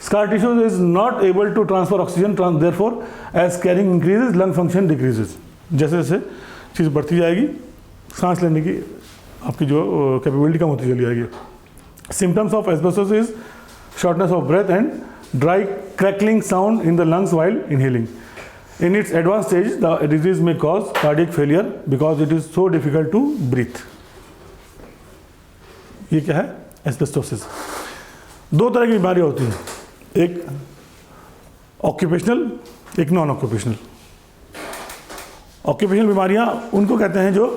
A: Scar tissues is not able to transfer oxygen, therefore as carrying increases lung function decreases. जैसे जैसे चीज़ बढ़ती जाएगी, सांस लेने की आपकी जो कैपेबिलिटी कम होती चली जाएगी। Symptoms of asbestosis is shortness of breath and dry crackling sound in the lungs while inhaling. In its advanced stage, the disease may cause cardiac failure because it is so difficult to breathe. ये क्या है? Asbestosis. 2 तरह की बीमारियाँ होती हैं, एक occupational, एक नॉन ऑक्यूपेशनल। ऑक्यूपेशनल बीमारियाँ उनको कहते हैं जो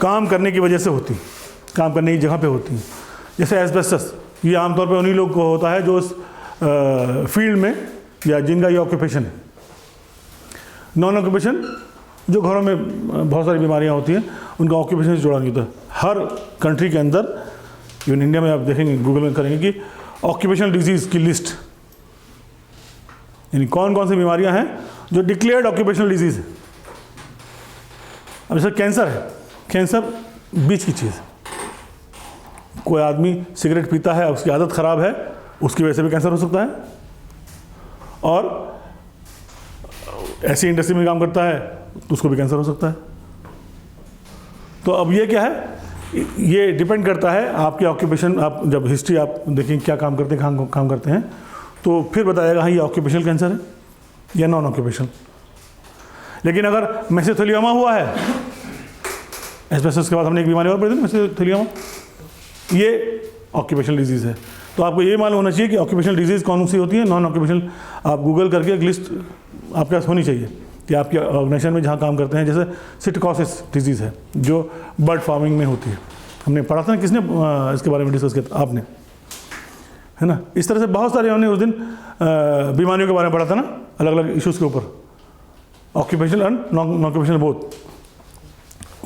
A: काम करने की वजह से होती, काम करने की जगह पे होती हैं। जैसे एस्बेस्टस, ये आमतौर पे उन्हीं लोग को होता है जो उस फील्ड में या जिनका ये ऑक्यूपेशन है। नॉन ऑक्यूपेशन जो घरों में बहुत सारी बीमारियां होती हैं, उनका ऑक्यूपेशन से जुड़ा नहीं होता। हर कंट्री के अंदर, इवन इंडिया में आप देखेंगे, गूगल में करेंगे कि ऑक्यूपेशनल डिजीज़ की लिस्ट, यानी कौन कौन सी बीमारियां हैं जो डिक्लेयर्ड ऑक्यूपेशनल डिजीज़ है। अब जैसे कैंसर है, कैंसर बीच की चीज़, कोई आदमी सिगरेट पीता है, उसकी आदत ख़राब है, उसकी वजह से भी कैंसर हो सकता है, और ऐसी इंडस्ट्री में काम करता है तो उसको भी कैंसर हो सकता है। तो अब ये क्या है, ये डिपेंड करता है आपके ऑक्यूपेशन। आप जब हिस्ट्री आप देखें क्या काम करते हैं, काम करते हैं, तो फिर बताएगा हाँ ये ऑक्यूपेशनल कैंसर है या नॉन ऑक्यूपेशनल। लेकिन अगर मेसेथेलियोमा हुआ है, एस्बेस्टस के बाद हमने एक बीमारी और पढ़ी थी मेसेथेलियोमा, ये ऑक्यूपेशनल डिजीज़ है। तो आपको ये मालूम होना चाहिए कि ऑक्यूपेशनल डिजीज़ कौन सी होती है, नॉन ऑक्यूपेशनल। आप गूगल करके एक लिस्ट आपके पास होनी चाहिए कि आपके ऑर्गेनाइजेशन में जहाँ काम करते हैं, जैसे सिटिकोसिस डिजीज़ है जो बर्ड फार्मिंग में होती है, हमने पढ़ा था ना, किसने इसके बारे में डिस्कस किया था? आपने, है ना। इस तरह से बहुत सारे हमने उस दिन बीमारियों के बारे में पढ़ा था ना, अलग अलग इश्यूज़ के ऊपर, occupational and non occupational both.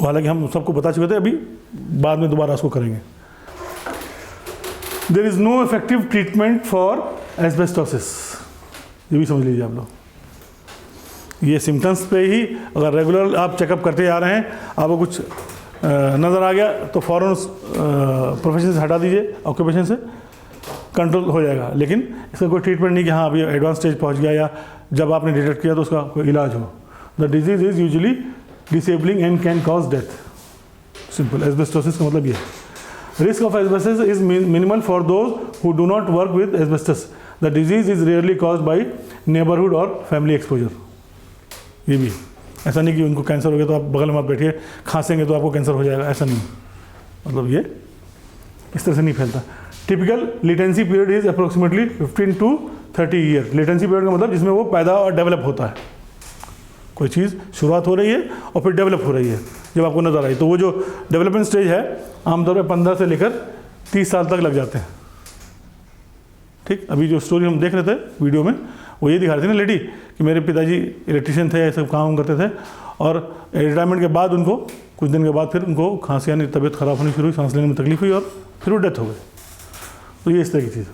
A: हालांकि हम सबको बता चुके थे, अभी बाद में दोबारा उसको करेंगे। There is no effective treatment for asbestosis, ये भी समझ लीजिए आप लोग। ये सिम्टम्स पे ही अगर रेगुलर आप चेकअप करते जा रहे हैं, आपको कुछ नज़र आ गया तो फ़ौरन उस प्रोफेशन से हटा दीजिए, ऑक्यूपेशन से, कंट्रोल हो जाएगा, लेकिन इसका कोई ट्रीटमेंट नहीं कि हाँ अभी एडवांस स्टेज पहुंच गया या जब आपने डिटेक्ट किया तो उसका कोई इलाज हो। The disease is usually disabling and can cause death. Simple, asbestosis का मतलब ये है। Risk of asbestos is minimal for those who do not work with asbestos. The disease is rarely caused by neighbourhood और family exposure. ये भी ऐसा नहीं कि उनको कैंसर हो गया तो आप बगल में आप बैठिए खांसेंगे तो आपको कैंसर हो जाएगा, ऐसा नहीं। मतलब ये इस तरह से नहीं फैलता। Typical latency period is approximately 15 to 30 year. Latency period का मतलब जिसमें वो पैदा और डेवलप होता है, कोई चीज़ शुरुआत हो रही है और फिर डेवलप हो रही है जब आपको नज़र आई, तो वो जो डेवलपमेंट स्टेज है आमतौर पर 15 से लेकर 30 साल तक लग जाते हैं। ठीक, अभी जो स्टोरी हम देख रहे थे वीडियो में वो ये दिखा रही थी ना लेडी कि मेरे पिताजी इलेक्ट्रिशियन थे, ये सब काम करते थे और रिटायरमेंट के बाद उनको कुछ दिन के बाद फिर उनको खांसी यानी तबीयत ख़राब होनी शुरू हुई, सांस लेने में तकलीफ हुई और फिर वो डेथ हो गई। तो ये इस तरह की चीज़।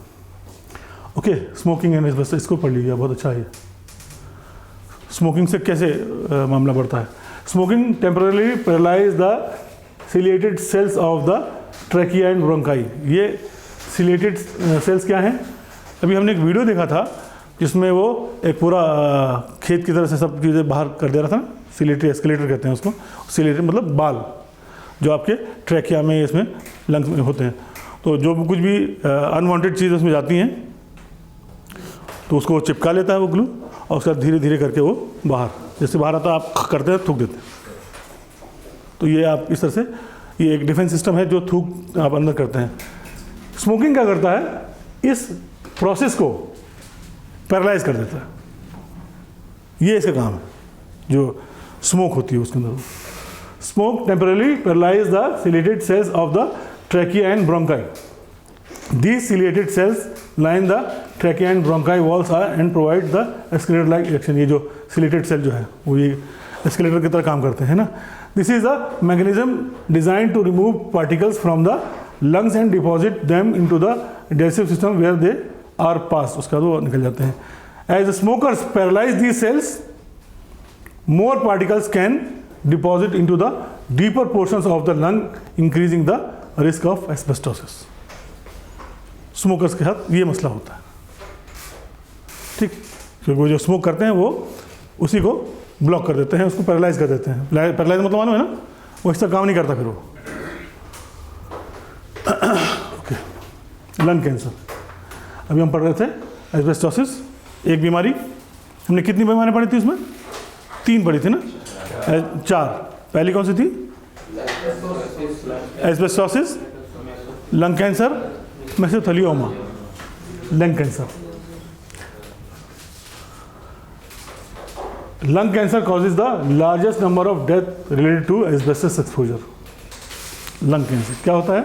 A: ओके, स्मोकिंग एंड एस्बेस्टस, इसको पढ़ लीजिए, बहुत अच्छा है। स्मोकिंग से कैसे मामला बढ़ता है? Smoking temporary paralyse the ciliated sales of the trachea and bronchi. ये सिलिएटेड सेल्स क्या हैं? अभी हमने एक वीडियो देखा था जिसमें वो एक पूरा खेत की तरह से सब चीज़ें बाहर कर दे रहा था ना, सिलेटरी एस्केलेटर कहते हैं उसको। सिलेटरी मतलब बाल जो आपके ट्रैकिया में इसमें लंग्स में होते हैं, तो जो कुछ भी अनवांटेड चीज़ उसमें जाती हैं तो उसको चिपका लेता है वो ग्लू और उसका धीरे धीरे करके वो बाहर, जैसे बाहर आता है आप करते हैं थूक देते हैं। तो ये आप इस तरह से, ये एक डिफेंस सिस्टम है जो थूक आप अंदर करते हैं। स्मोकिंग क्या करता है? इस प्रोसेस को पैरालाइज कर देता है। ये इसका काम है जो स्मोक होती है उसके अंदर। Smoke temporarily paralyse the ciliated cells of the trachea and bronchi. These ciliated cells line the trachea and bronchi walls and provide the escalator like action। ये जो ciliated cell जो है वो ये escalator की तरह काम करते हैं ना। This is a mechanism designed to remove particles from the lungs and deposit them into the digestive system where they are passed। उसके बाद वो निकल जाते हैं। As the smokers paralyze these cells, more particles can deposit into the deeper portions of the lung, increasing the risk of asbestosis। Smokers के साथ ये मसला होता है। ठीक, क्योंकि वो जो स्मोक करते हैं वो उसी को ब्लॉक कर देते हैं, उसको पैरालाइज कर देते हैं। पैरालाइज मतलब मालूम है ना, वो इस तरह काम नहीं करता फिर वो। ओके, लंग कैंसर अभी हम पढ़ रहे थे। एस्बेस्टोसिस एक बीमारी, हमने कितनी बीमारियाँ पढ़ी थी उसमें? 3 पढ़ी थी ना, 4। पहली कौन सी थी? Asbestosis, lung cancer, mesothelioma, lung cancer. Lung cancer causes the largest number of death related to asbestos exposure। Lung cancer क्या होता है?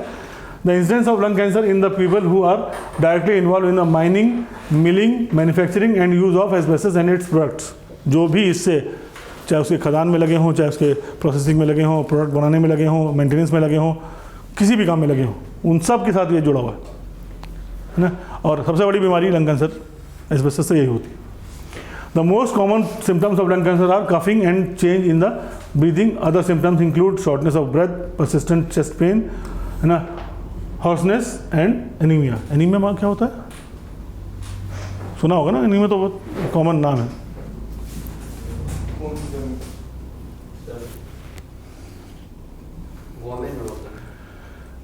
A: The incidence of lung cancer in the people who are directly involved in the mining, milling, manufacturing and use of asbestos and its products। जो भी इससे, चाहे उसके खदान में लगे हों, चाहे उसके प्रोसेसिंग में लगे हों, प्रोडक्ट बनाने में लगे हों, मेंटेनेंस में लगे हों, किसी भी काम में लगे हों, उन सब के साथ ये जुड़ा हुआ है ना। और सबसे बड़ी बीमारी लंग कैंसर एस्बेस्टस से यही होती है। The most common symptoms of lung cancer are coughing and change in the breathing. Other symptoms include shortness of breath, persistent chest pain, है ना, हॉर्सनेस एंड एनीमिया। एनीमिया में क्या होता है? सुना होगा ना, एनीमिया तो बहुत कॉमन नाम है।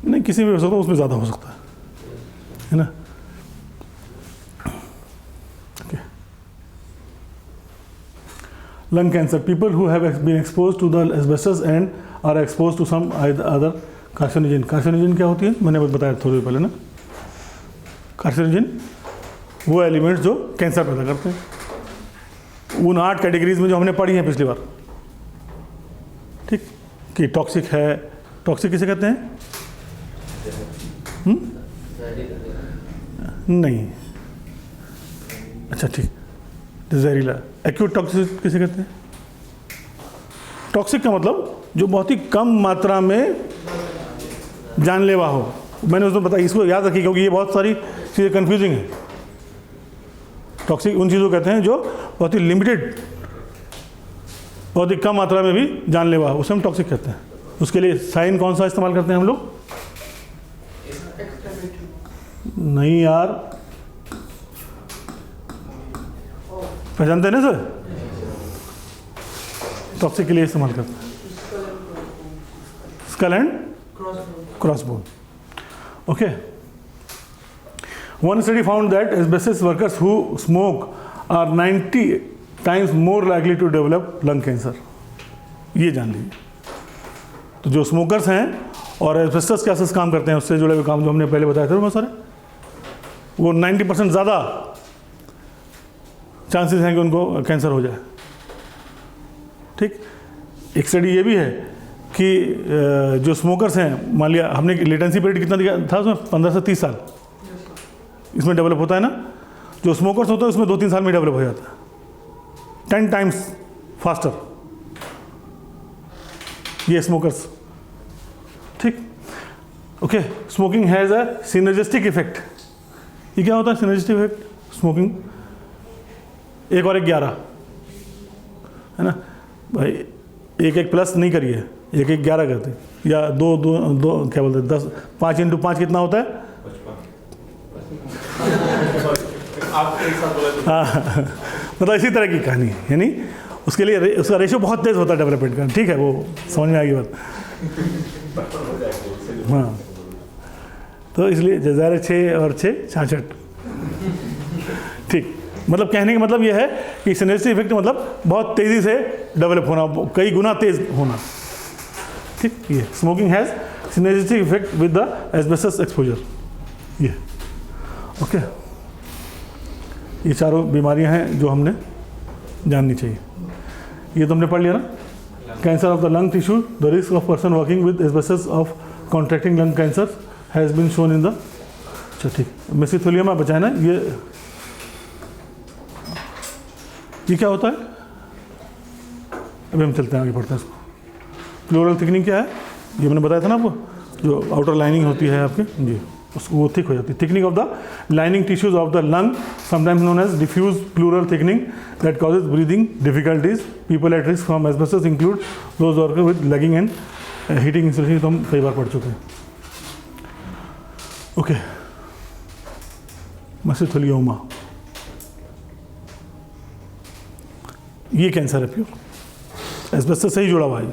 A: नहीं, किसी में हो सकता है, उसमें ज़्यादा हो सकता है ना। Lung cancer, people who have been exposed to the asbestos and are exposed to some other carcinogen। carcinogen क्या होती है? मैंने बताया थोड़ी देर पहले ना। carcinogen वो एलिमेंट्स जो कैंसर पैदा करते हैं। उन 8 कैटेगरीज में जो हमने पढ़ी हैं पिछली बार, ठीक, कि टॉक्सिक है। टॉक्सिक किसे कहते हैं? नहीं, अच्छा ठीक, जहरीला। एक्यूट टॉक्सिक किसे कहते हैं? टॉक्सिक का मतलब जो बहुत ही कम मात्रा में जानलेवा हो। मैंने उसमें बताया, इसको याद रखिए क्योंकि ये बहुत सारी चीज़ें कंफ्यूजिंग है। टॉक्सिक उन चीज़ों को कहते हैं जो बहुत ही लिमिटेड, बहुत ही कम मात्रा में भी जानलेवा हो, उसे हम टॉक्सिक कहते हैं। उसके लिए साइन कौन सा इस्तेमाल करते हैं हम लोग? नहीं यार, पहचानते हैं ना सर? टॉक्सिक के लिए इस्तेमाल करते हैं skull and crossbone. Okay, one study found that asbestos workers who smoke are 90 times more likely to develop lung cancer. ये जान लीजिए। तो जो स्मोकर्स हैं और एस्बेस्टस के आसपास काम करते हैं, उससे जुड़े हुए काम जो हमने पहले बताए थे बहुत सारे, वो 90% ज़्यादा चांसेस हैं कि उनको कैंसर हो जाए। ठीक, एक स्टडी ये भी है कि जो स्मोकर्स हैं, मान लिया हमने लेटेंसी पीरियड कितना दिया था उसमें, 15 से 30 साल इसमें डेवलप होता है ना। जो स्मोकर्स होता है उसमें 2-3 साल में डेवलप हो जाता है, 10 टाइम्स फास्टर ये स्मोकर्स। ठीक, okay. Smoking has a synergistic effect. ये क्या होता है सिनर्जिस्टिक इफेक्ट? स्मोकिंग 1 और 1 11 है ना भाई, 1 प्लस नहीं करिए, 1 11 करते, या 2 क्या बोलते हैं 10, 5 × 5 कितना होता है? हाँ, मतलब इसी तरह की कहानी है, यानी उसके लिए उसका रेशो बहुत तेज़ होता है डेवलपमेंट का। ठीक है, वो समझ में आ गई बात। हाँ, तो इसलिए ज़ाहिर 6 और 6 66। ठीक, मतलब कहने का मतलब यह है कि सिनर्जिस्टिक इफेक्ट मतलब बहुत तेज़ी से डेवलप होना, कई गुना तेज़ होना। ठीक, ये smoking has synergistic effect with the asbestos exposure. ये ओके, ये चारों बीमारियां हैं जो हमने जाननी चाहिए। ये तो हमने पढ़ लिया ना। Cancer of the lung tissue, the risk of person working with asbestos of contracting lung cancer has been shown in the. अच्छा ठीक, मेसोथेलियोमा बचाए ना। ये क्या होता है? अभी हम चलते हैं आगे, पढ़ते हैं इसको। प्लूरल थिकनिंग क्या है? ये मैंने बताया था ना आपको, जो आउटर लाइनिंग होती है आपके जी, उसको वो थिक हो जाती है। Thickening of the lining tissues of the lung, sometimes known as diffuse pleural thickening, that causes breathing difficulties. People at risk from asbestos include those worker with lagging and heating installation. तो हम कई बार पढ़ चुके हैं। Okay, मेसोथेलियोमा ये cancer है pure, asbestos से ही जुड़ा हुआ है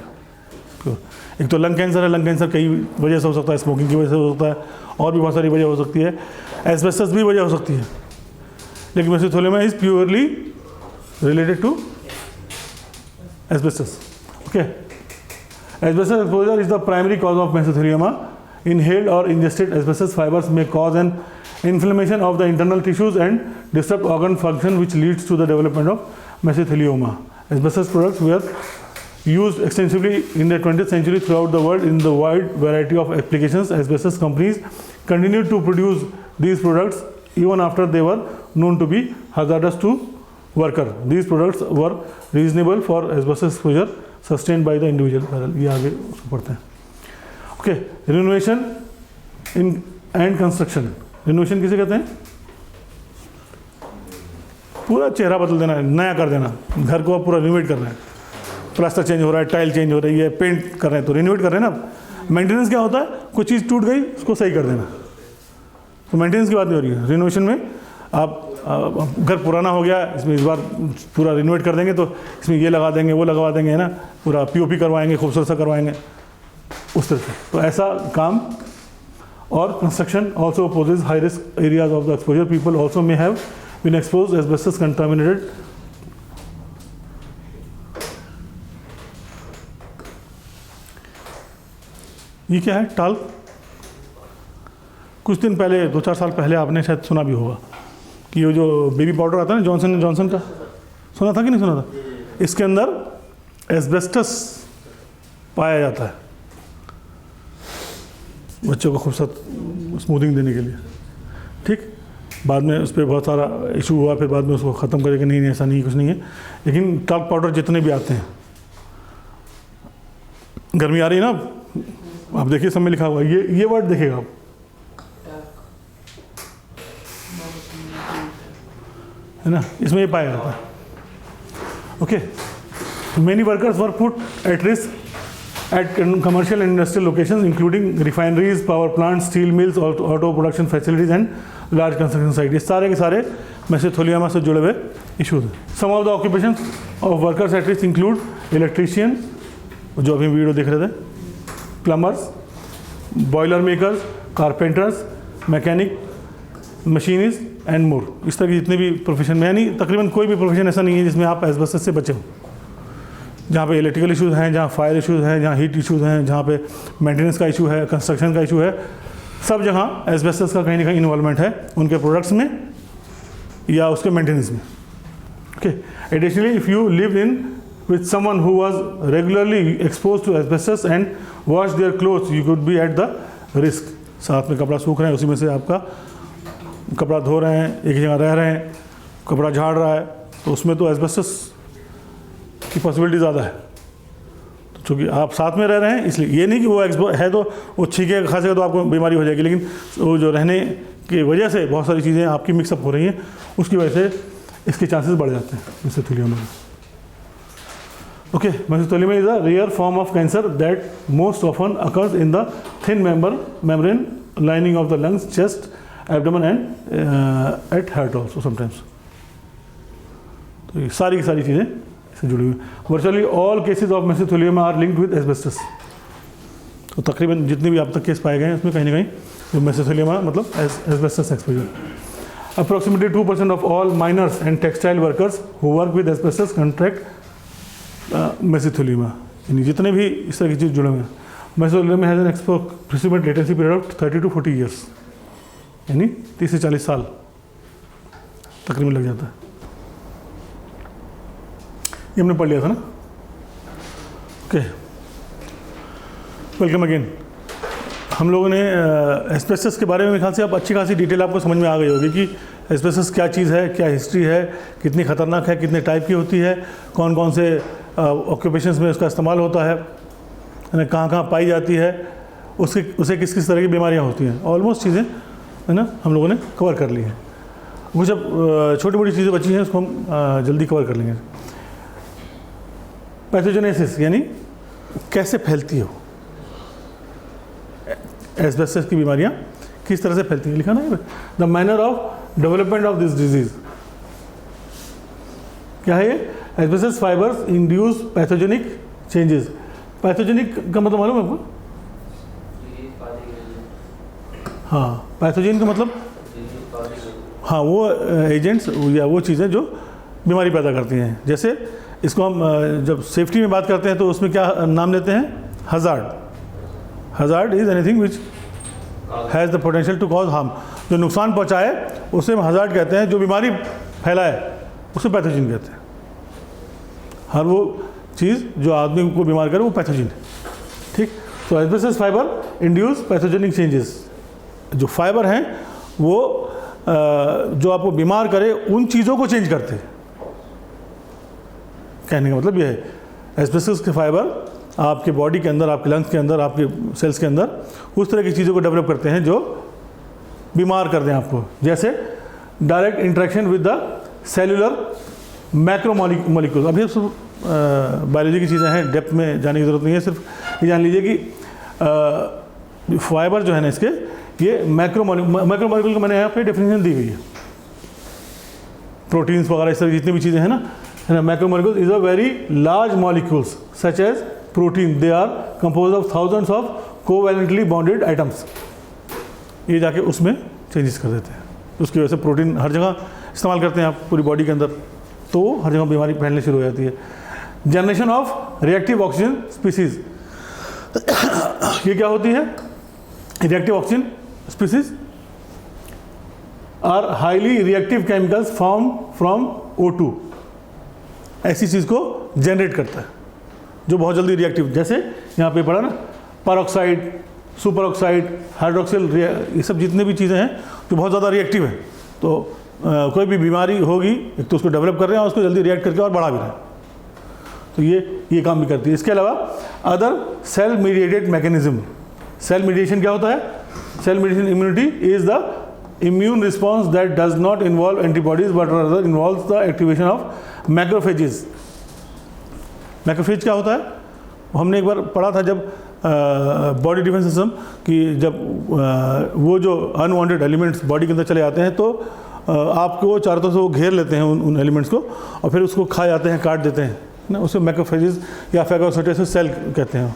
A: प्योर। एक तो लंग कैंसर है, लंग कैंसर कई वजह से हो सकता है, स्मोकिंग की वजह से हो सकता है, और भी बहुत सारी वजह हो सकती है, एस्बेस्टस भी वजह हो सकती है, लेकिन mesothelioma is purely related to asbestos. Okay, asbestos exposure is the primary cause of mesothelioma. Inhaled or ingested asbestos fibers may cause an inflammation of the internal tissues and disrupt organ function, which leads to the development of mesothelioma. Asbestos products were used extensively in the 20th century throughout the world in the wide variety of applications. Asbestos companies continued to produce these products even after they were known to be hazardous to worker. These products were reasonable for asbestos exposure sustained by the individual. ये आगे उसको पढ़ते हैं। Okay, renovation in and construction. Renovation किसे कहते हैं? पूरा चेहरा बदल देना है, नया कर देना, घर को आप पूरा रिनोवेट कर रहे हैं, प्लास्टर चेंज हो रहा है, टाइल चेंज हो रही है, पेंट कर रहे हैं, तो रिनोवेट कर रहे हैं ना। मेंटेनेंस क्या होता है? कोई चीज़ टूट गई उसको सही कर देना, तो मेंटेनेंस की बात नहीं हो रही है। रिनोवेशन में आप घर पुराना हो गया, इसमें इस बार पूरा रिनोवेट कर देंगे, तो इसमें ये लगा देंगे, वो लगवा देंगे, है ना, पूरा पीओपी करवाएंगे, खूबसूरत सा करवाएंगे, उस तरह से। तो ऐसा काम। और construction also poses high risk areas of the exposure. People also may have been expose asbestos contaminated. ये क्या है? टाल। कुछ दिन पहले, 2-4 साल पहले आपने शायद सुना भी होगा कि ये जो बेबी पाउडर आता है ना जॉनसन एंड जॉनसन का, सुना था कि नहीं सुना था? इसके अंदर एस्बेस्टस पाया जाता है बच्चों को खूबसूरत स्मूथिंग देने के लिए। ठीक, बाद में उस पर बहुत सारा इशू हुआ, फिर बाद में उसको ख़त्म करके नहीं ऐसा नहीं, कुछ नहीं है। लेकिन टाल्क पाउडर जितने भी आते हैं, गर्मी आ रही है ना, आप देखिए सब में लिखा हुआ है, ये वर्ड देखिएगा आप, है ना, इसमें ये पाया जाता है। Okay, many workers were put at risk at commercial and industrial locations including refineries, power plants, steel mills, auto production facilities and large construction sites. ये सारे के सारे मेसोथेलियोमा से जुड़े हुए इश्यूज हैं. Some of the occupations of workers at risk include electrician, जो अभी वीडियो देख रहे थे, plumbers, boiler makers, carpenters, mechanic, machinists and more. इस तरह के जितने भी प्रोफेशन में, यानी तकरीबन कोई भी प्रोफेशन ऐसा नहीं है जिसमें आप एस्बेस्टस से बचे हो. जहाँ पे इलेक्ट्रिकल इश्यूज़ हैं, जहाँ फायर इश्यूज़ हैं, जहाँ हीट इश्यूज़ हैं, जहाँ पे मेंटेनेंस का इशू है, कंस्ट्रक्शन का इशू है, सब जगह एस्बेस्टस का कहीं ना कहीं इन्वॉल्वमेंट है उनके प्रोडक्ट्स में या उसके मेंटेनेंस में. Okay. Additionally if you live in with someone who was regularly expose to asbestos and wash their clothes, you could be at the risk. साथ में कपड़ा सूख रहे हैं, उसी में से आपका कपड़ा धो रहे हैं, एक जगह रह रहे हैं, कपड़ा झाड़ रहा है, तो उसमें तो एस्बेस्टस की पॉसिबिलिटी ज़्यादा है. तो चूँकि आप साथ में रह रहे हैं इसलिए, ये नहीं कि वो है तो वो छींकेगा खांसेगा तो आपको बीमारी हो जाएगी, लेकिन वो जो रहने की वजह से बहुत सारी चीज़ें आपकी मिक्सअप हो रही हैं, उसकी वजह से इसके चांसेस बढ़ जाते हैं मेसोथेलियोमा में. Okay. Mesothelioma is a rare form of cancer that most often occurs in the thin membrane lining of the lungs, chest, abdomen and at heart also sometimes. तो ये सारी की सारी चीज़ें से जुड़ी हुई. Virtually all cases of mesothelioma are linked with asbestos. तो तकरीबन जितने भी अब तक केस पाए गए हैं उसमें कहीं ना कहीं मेसोथेलियोमा मतलब asbestos exposure. Approximately 2% of all miners and textile workers who work with asbestos contract mesothelioma. यानी जितने भी इस तरह की चीज़ जुड़े हुए हैं. Mesothelioma has an approximate latency period of 30 to 40 years, यानी 30 से 40 साल तकरीबन लग जाता है. ये हमने पढ़ लिया था ना. ओके. Welcome again. हम लोगों ने एस्बेस्टस के बारे में मेरे ख्याल से अब अच्छी खासी डिटेल आपको समझ में आ गई होगी कि एस्बेस्टस क्या चीज़ है, क्या हिस्ट्री है, कितनी ख़तरनाक है, कितने टाइप की होती है, कौन कौन से ऑक्यूपेशंस में उसका इस्तेमाल होता है, कहाँ कहाँ पाई जाती है, उसे किस किस तरह की बीमारियाँ होती हैं. ऑलमोस्ट चीज़ें है ना हम लोगों ने कवर कर ली हैं. कुछ अब छोटी मोटी चीज़ें बची हैं, उसको हम जल्दी कवर कर लेंगे. पैथोजेनेसिस यानी कैसे फैलती हो एस्बेस्टस की बीमारियां, किस तरह से फैलती हैं, लिखा ना है. The manner of development of this disease क्या है. Asbestos fibres induce pathogenic changes. Pathogenic का मतलब मालूम है आपको? हाँ, पैथोजेन का मतलब हाँ वो एजेंट्स या वो चीज़ें जो बीमारी पैदा करती हैं. जैसे इसको हम जब सेफ्टी में बात करते हैं तो उसमें क्या नाम लेते हैं? Hazard. Hazard is anything which has the potential to cause harm. जो नुकसान पहुंचाए उसे हम हज़ार्ड कहते हैं. जो बीमारी फैलाए उसे पैथोजन कहते हैं. हर वो चीज़ जो आदमी को बीमार करे वो पैथोजन है. ठीक. तो asbestos fibre induce pathogenic changes. जो फाइबर हैं वो जो आपको बीमार करे उन चीज़ों को चेंज करते हैं. कहने का मतलब यह है एस्बेस्टस के फाइबर आपके बॉडी के अंदर, आपके लंग्स के अंदर, आपके सेल्स के अंदर उस तरह की चीज़ों को डेवलप करते हैं जो बीमार कर दें आपको. जैसे direct interaction with the cellular macro molecules. अभी सब बायोलॉजी की चीज़ें हैं, डेप्थ में जाने की ज़रूरत नहीं है. सिर्फ ये जान लीजिए कि फाइबर जो है ना इसके, ये मैक्रो मॉलिक्यूल का मैंने यहाँ पे डेफिनेशन दी हुई है. प्रोटीन्स वगैरह इस तरह जितनी भी चीज़ें हैं ना, macromolecules is a very large molecules such as protein. They are composed of thousands of covalently bonded atoms. ये जाके उसमें चेंजेस कर देते हैं. उसकी वजह से प्रोटीन हर जगह इस्तेमाल करते हैं आप पूरी बॉडी के अंदर, तो हर जगह बीमारी फैलने शुरू हो जाती है. Generation of reactive oxygen species. ये क्या होती है? Reactive oxygen species are highly reactive chemicals form from O2. ऐसी चीज़ को जनरेट करता है जो बहुत जल्दी रिएक्टिव, जैसे यहाँ पे पढ़ा ना, परऑक्साइड, सुपर ऑक्साइड, हाइड्रोक्सिल, ये सब जितने भी चीज़ें हैं जो बहुत ज़्यादा रिएक्टिव है. तो कोई भी बीमारी होगी एक तो उसको डेवलप कर रहे हैं और उसको जल्दी रिएक्ट करके और बढ़ा भी रहे हैं. तो ये काम भी करती है. इसके अलावा other cell mediated mechanism. Cell mediation क्या होता है? Cell mediation immunity is the immune response that does not involve antibodies but rather involves the activation of macrophages. Macrophage क्या होता है? हमने एक बार पढ़ा था जब बॉडी डिफेंस सिस्टम कि जब वो जो अनवांटेड एलिमेंट्स बॉडी के अंदर चले आते हैं तो आपको चारों तरफ से वो घेर लेते हैं उन एलिमेंट्स को और फिर उसको खा जाते हैं, काट देते हैं ना। उसे मैक्रोफेजेस या फैगोसाइटोसिस सेल कहते हैं,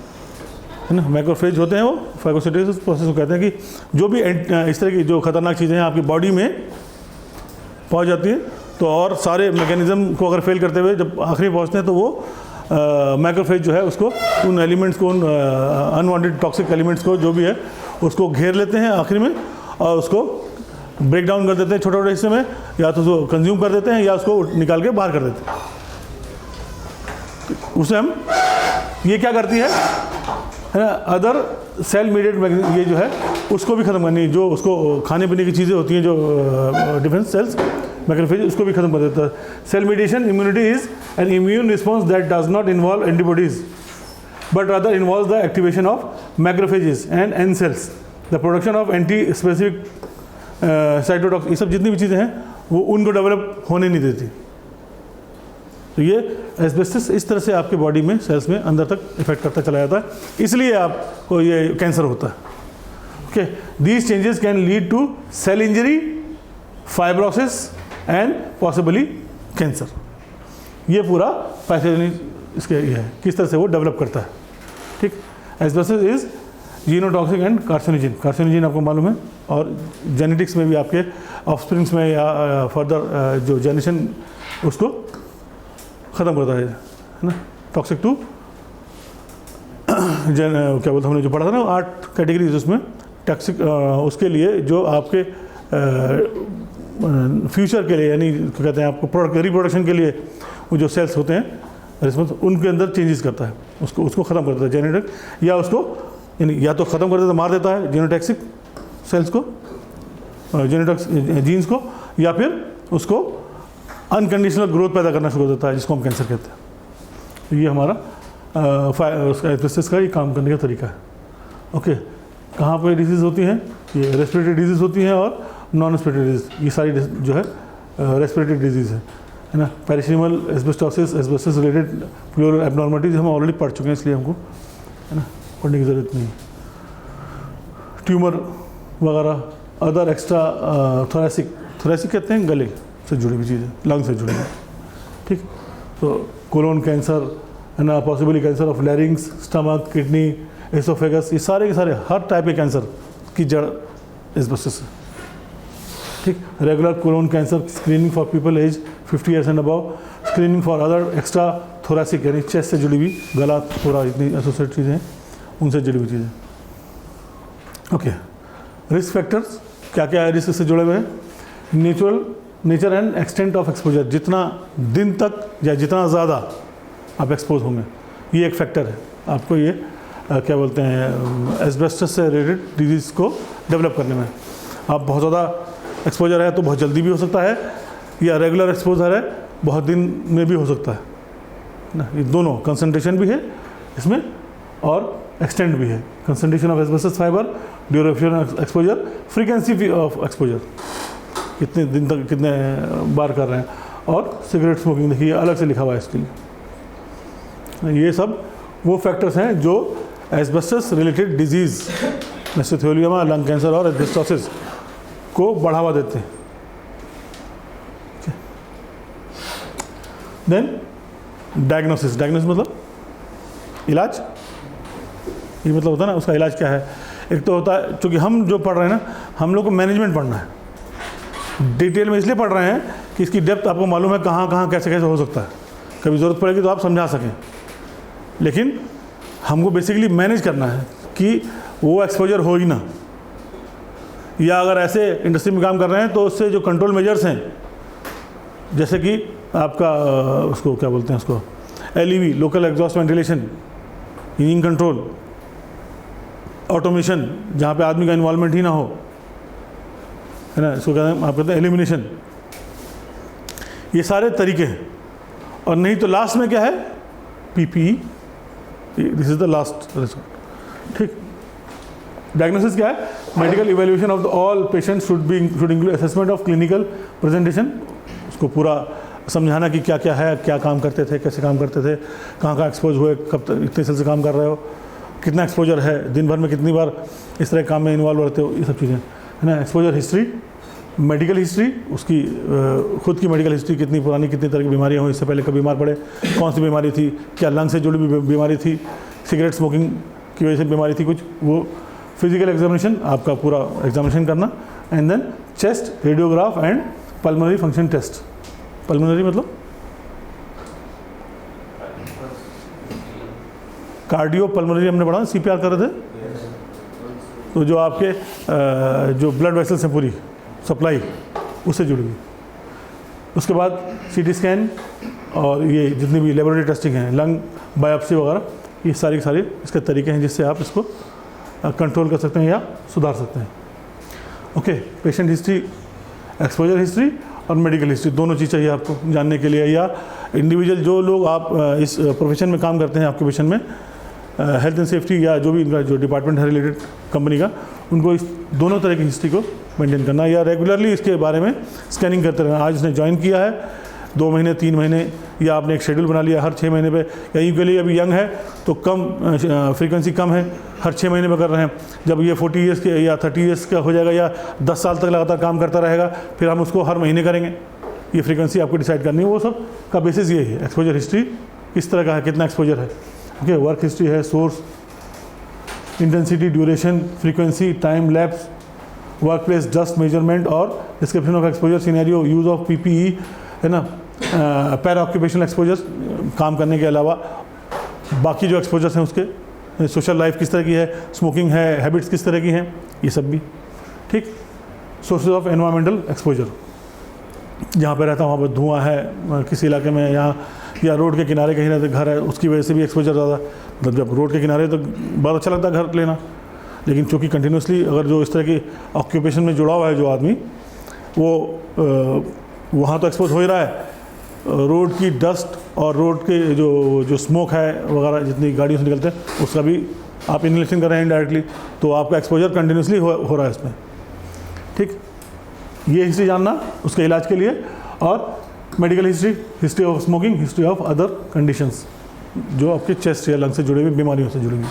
A: है ना। मैक्रोफेज होते हैं वो, फैगोसाइटोसिस प्रोसेस को कहते हैं कि जो भी इस तरह की जो खतरनाक चीज़ें हैं आपकी बॉडी में पहुंच जाती हैं तो और सारे मैकेनिज्म को अगर फेल करते हुए जब आखिरी पहुंचते हैं तो वो मैक्रोफेज जो है उसको उन एलिमेंट्स को, उन अनवांटेड टॉक्सिक एलिमेंट्स को जो भी है उसको घेर लेते हैं आखिर में और उसको ब्रेक डाउन कर देते हैं छोटे छोटे हिस्से में, या तो उसको कंज्यूम कर देते हैं या उसको निकाल के बाहर कर देते हैं। उसे हम ये क्या करती है ना, अदर सेल मीडिएटेड ये जो है उसको भी ख़त्म करनी, जो उसको खाने पीने की चीज़ें होती हैं जो डिफेंस सेल्स मैक्रोफेज उसको भी खत्म कर देता है। Cell mediation immunity is an immune response that does not involve antibodies but rather involve the activation of macrophages and N cells, the production of anti specific cytotox, ये सब जितनी भी चीज़ें हैं वो उनको डेवलप होने नहीं देती। तो ये एस्बेस्टस इस तरह से आपके बॉडी में सेल्स में अंदर तक इफेक्ट करता चला जाता है, इसलिए आपको ये कैंसर होता है। Okay, these changes can lead to cell injury, fibrosis and possibly cancer. ये पूरा पैथोजेनिक इसके ये है, किस तरह से वो डेवलप करता है। ठीक, एस्बेस्टस इज जीनोटॉक्सिक एंड कार्सिनोजिन। कार्सिनोजिन आपको मालूम है, और जेनेटिक्स में भी आपके ऑफस्प्रिंग्स में या फर्दर जो जनरेशन उसको ख़त्म करता है ना। टॉक्सिक टू क्या बोलते हैं, हमने जो पढ़ा था ना 8 कैटेगरीज, उसमें टॉक्सिक उसके लिए जो आपके फ्यूचर के लिए यानी कहते हैं आपको रिप्रोडक्शन के लिए वो जो सेल्स होते हैं रिस्पॉन्स उनके अंदर चेंजेस करता है, उसको ख़त्म कर देता है जेनेटिक, या उसको यानी या तो ख़त्म कर देता है, मार देता है जीनोटॉक्सिक सेल्स को, जेनेटिक्स जीन्स को, या फिर उसको अनकंडीशनल ग्रोथ पैदा करना शुरू कर देता है, जिसको हम कैंसर कहते हैं। ये हमारा उसका एस्बेस्टस का ही काम करने का तरीका है। ओके, कहाँ पे डिजीज़ होती हैं? ये रेस्पिरेटरी डिजीज़ होती हैं और नॉन रेस्पिरेटरी डिजीज़, ये सारी जो है रेस्पिरेटरी डिजीज़ है ना। पेरिशिमल asbestosis, asbestos related pleural abnormalities हम ऑलरेडी पढ़ चुके हैं, इसलिए हमको है ना पढ़ने की ज़रूरत नहीं। ट्यूमर वगैरह, अदर एक्स्ट्रा थोरेसिक कहते हैं गले से जुड़ी हुई चीज़ें, लंग से जुड़ी हुई। ठीक, तो कोलोन कैंसर है ना, possibly cancer of लैरिंग्स, stomach, kidney, oesophagus, ये सारे के सारे हर टाइप के कैंसर की जड़ एस्बेस्टस है। ठीक, regular colon cancer screening for people age 50 years and above, screening for other extra thoracic यानी चेस्ट से जुड़ी हुई, गला, थोड़ा, इतनी एसोसिएट चीज़ें हैं उनसे जुड़ी हुई चीज़ें। ओके, रिस्क फैक्टर्स क्या क्या है रिस्क से जुड़े हुए हैं? Nature and extent of exposure, जितना दिन तक या जितना ज़्यादा आप एक्सपोज होंगे, ये एक फैक्टर है आपको ये क्या बोलते हैं एस्बेस्टस से रिलेटेड डिजीज़ को डेवलप करने में। आप बहुत ज़्यादा एक्सपोजर है तो बहुत जल्दी भी हो सकता है, या रेगुलर एक्सपोजर है बहुत दिन में भी हो सकता है ना। ये दोनों कंसंट्रेशन भी है इसमें और एक्सटेंड भी है। Concentration of asbestos fibre, duration of exposure, frequency of exposure, कितने दिन तक कितने बार कर रहे हैं, और सिगरेट स्मोकिंग देखिए अलग से लिखा हुआ है इसके लिए। ये सब वो फैक्टर्स हैं जो asbestos related disease mesothelioma, lung cancer और एस्बेस्टोसिस को बढ़ावा देते हैं। देन डायग्नोसिस मतलब इलाज, ये मतलब होता है ना उसका इलाज क्या है। एक तो होता है, चूँकि हम जो पढ़ रहे हैं ना, हम लोग को मैनेजमेंट पढ़ना है, डिटेल में इसलिए पढ़ रहे हैं कि इसकी डेप्थ आपको मालूम है कहाँ कहाँ कैसे कैसे हो सकता है, कभी ज़रूरत पड़ेगी तो आप समझा सकें। लेकिन हमको बेसिकली मैनेज करना है कि वो एक्सपोजर हो ही ना, या अगर ऐसे इंडस्ट्री में काम कर रहे हैं तो उससे जो कंट्रोल मेजर्स हैं, जैसे कि आपका उसको क्या बोलते हैं, उसको LEV, local exhaust ventilation, engine control, automation जहाँ पे आदमी का इन्वॉल्वमेंट ही ना हो, है ना, इसको कहते हैं आप कहते हैं एलिमिनेशन, ये सारे तरीके हैं। और नहीं तो लास्ट में क्या है, PPE, this is the last result. ठीक, डायग्नोसिस क्या है? Medical evaluation of the all patients should include assessment of clinical presentation, उसको पूरा समझाना कि क्या क्या है, क्या काम करते थे, कैसे काम करते थे, कहाँ एक्सपोज हुए, कब तक इतने साल से काम कर रहे हो, कितना एक्सपोजर है, दिन भर में कितनी बार इस तरह काम में इन्वॉल्व रहते हो, ये सब चीज़ें है ना। एक्सपोजर हिस्ट्री, मेडिकल हिस्ट्री, उसकी खुद की मेडिकल हिस्ट्री, कितनी पुरानी कितनी तरह की बीमारियाँ हुई, इससे पहले कब बीमार पड़े, कौन सी बीमारी थी, क्या लंग से जुड़ी बीमारी थी, सिगरेट स्मोकिंग की वजह से बीमारी थी कुछ, वो फिजिकल एग्जामिनेशन, आपका पूरा एग्जामिनेशन करना। And then chest radiograph and pulmonary function test. Pulmonary मतलब कार्डियो पल्मोनरी हमने पढ़ा, CPR कर रहे थे, तो जो आपके जो ब्लड वेसल्स हैं पूरी सप्लाई उससे जुड़ी हुई। उसके बाद CT स्कैन और ये जितनी भी लेबोरेटरी टेस्टिंग है, लंग बायोप्सी वगैरह, ये सारी के सारे इसके तरीके हैं जिससे आप इसको कंट्रोल कर सकते हैं या सुधार सकते हैं। Okay, patient history, exposure history और मेडिकल हिस्ट्री, दोनों चीज़ चाहिए आपको जानने के लिए। या इंडिविजुअल जो लोग आप इस प्रोफेशन में काम करते हैं, ऑक्यूपेशन में, हेल्थ एंड सेफ्टी या जो भी इनका जो डिपार्टमेंट है रिलेटेड कंपनी का, उनको इस दोनों तरह की हिस्ट्री को मेंटेन करना या रेगुलरली इसके बारे में स्कैनिंग करते रहना। आज इसने ज्वाइन किया है, 2 महीने 3 महीने, या आपने एक शेड्यूल बना लिया हर 6 महीने पे, या यूजुअली अभी यंग है तो कम फ्रीक्वेंसी कम है, हर 6 महीने में कर रहे हैं। जब ये 40 ईयर्स के या 30 ईयर्स का हो जाएगा या 10 साल तक लगातार काम करता रहेगा, फिर हम उसको हर महीने करेंगे। ये फ्रीक्वेंसी आपको डिसाइड करनी है, वो सब का बेसिस यही है। एक्सपोजर हिस्ट्री किस तरह का है, कितना एक्सपोजर है। ओके, वर्क हिस्ट्री है, source, intensity, duration, frequency, time lapse, work place dust measurement और description of exposure scenario, use of PPE है ना, पैरा ऑक्यूपेशनल एक्सपोजर्स, काम करने के अलावा बाकी जो एक्सपोजर्स हैं उसके, सोशल लाइफ किस तरह की है, स्मोकिंग है, हैबिट्स किस तरह की हैं, ये सब भी ठीक। सोर्सेज ऑफ एनवायरमेंटल एक्सपोजर, जहाँ पे रहता हूँ वहाँ पर धुआं है किसी इलाके में, यहाँ या रोड के किनारे कहीं रहते घर है, उसकी वजह से भी एक्सपोजर ज़्यादा। मतलब जब रोड के किनारे तो बहुत अच्छा लगता है घर लेना, लेकिन चूँकि कंटिन्यूसली अगर जो इस तरह की ऑक्यूपेशन में जुड़ा हुआ है जो आदमी, वो वहाँ तो एक्सपोज हो ही रहा है। रोड की डस्ट और रोड के जो स्मोक है वगैरह जितनी गाड़ियों से निकलते हैं, उसका भी आप इनहेलेशन कर रहे हैं इनडायरेक्टली, तो आपका एक्सपोजर कंटिन्यूसली हो रहा है इसमें। ठीक, ये हिस्ट्री जानना उसके इलाज के लिए। और medical history, history of smoking, history of other conditions जो आपके चेस्ट या लंग से जुड़े हुए बीमारियों से जुड़ी हुई।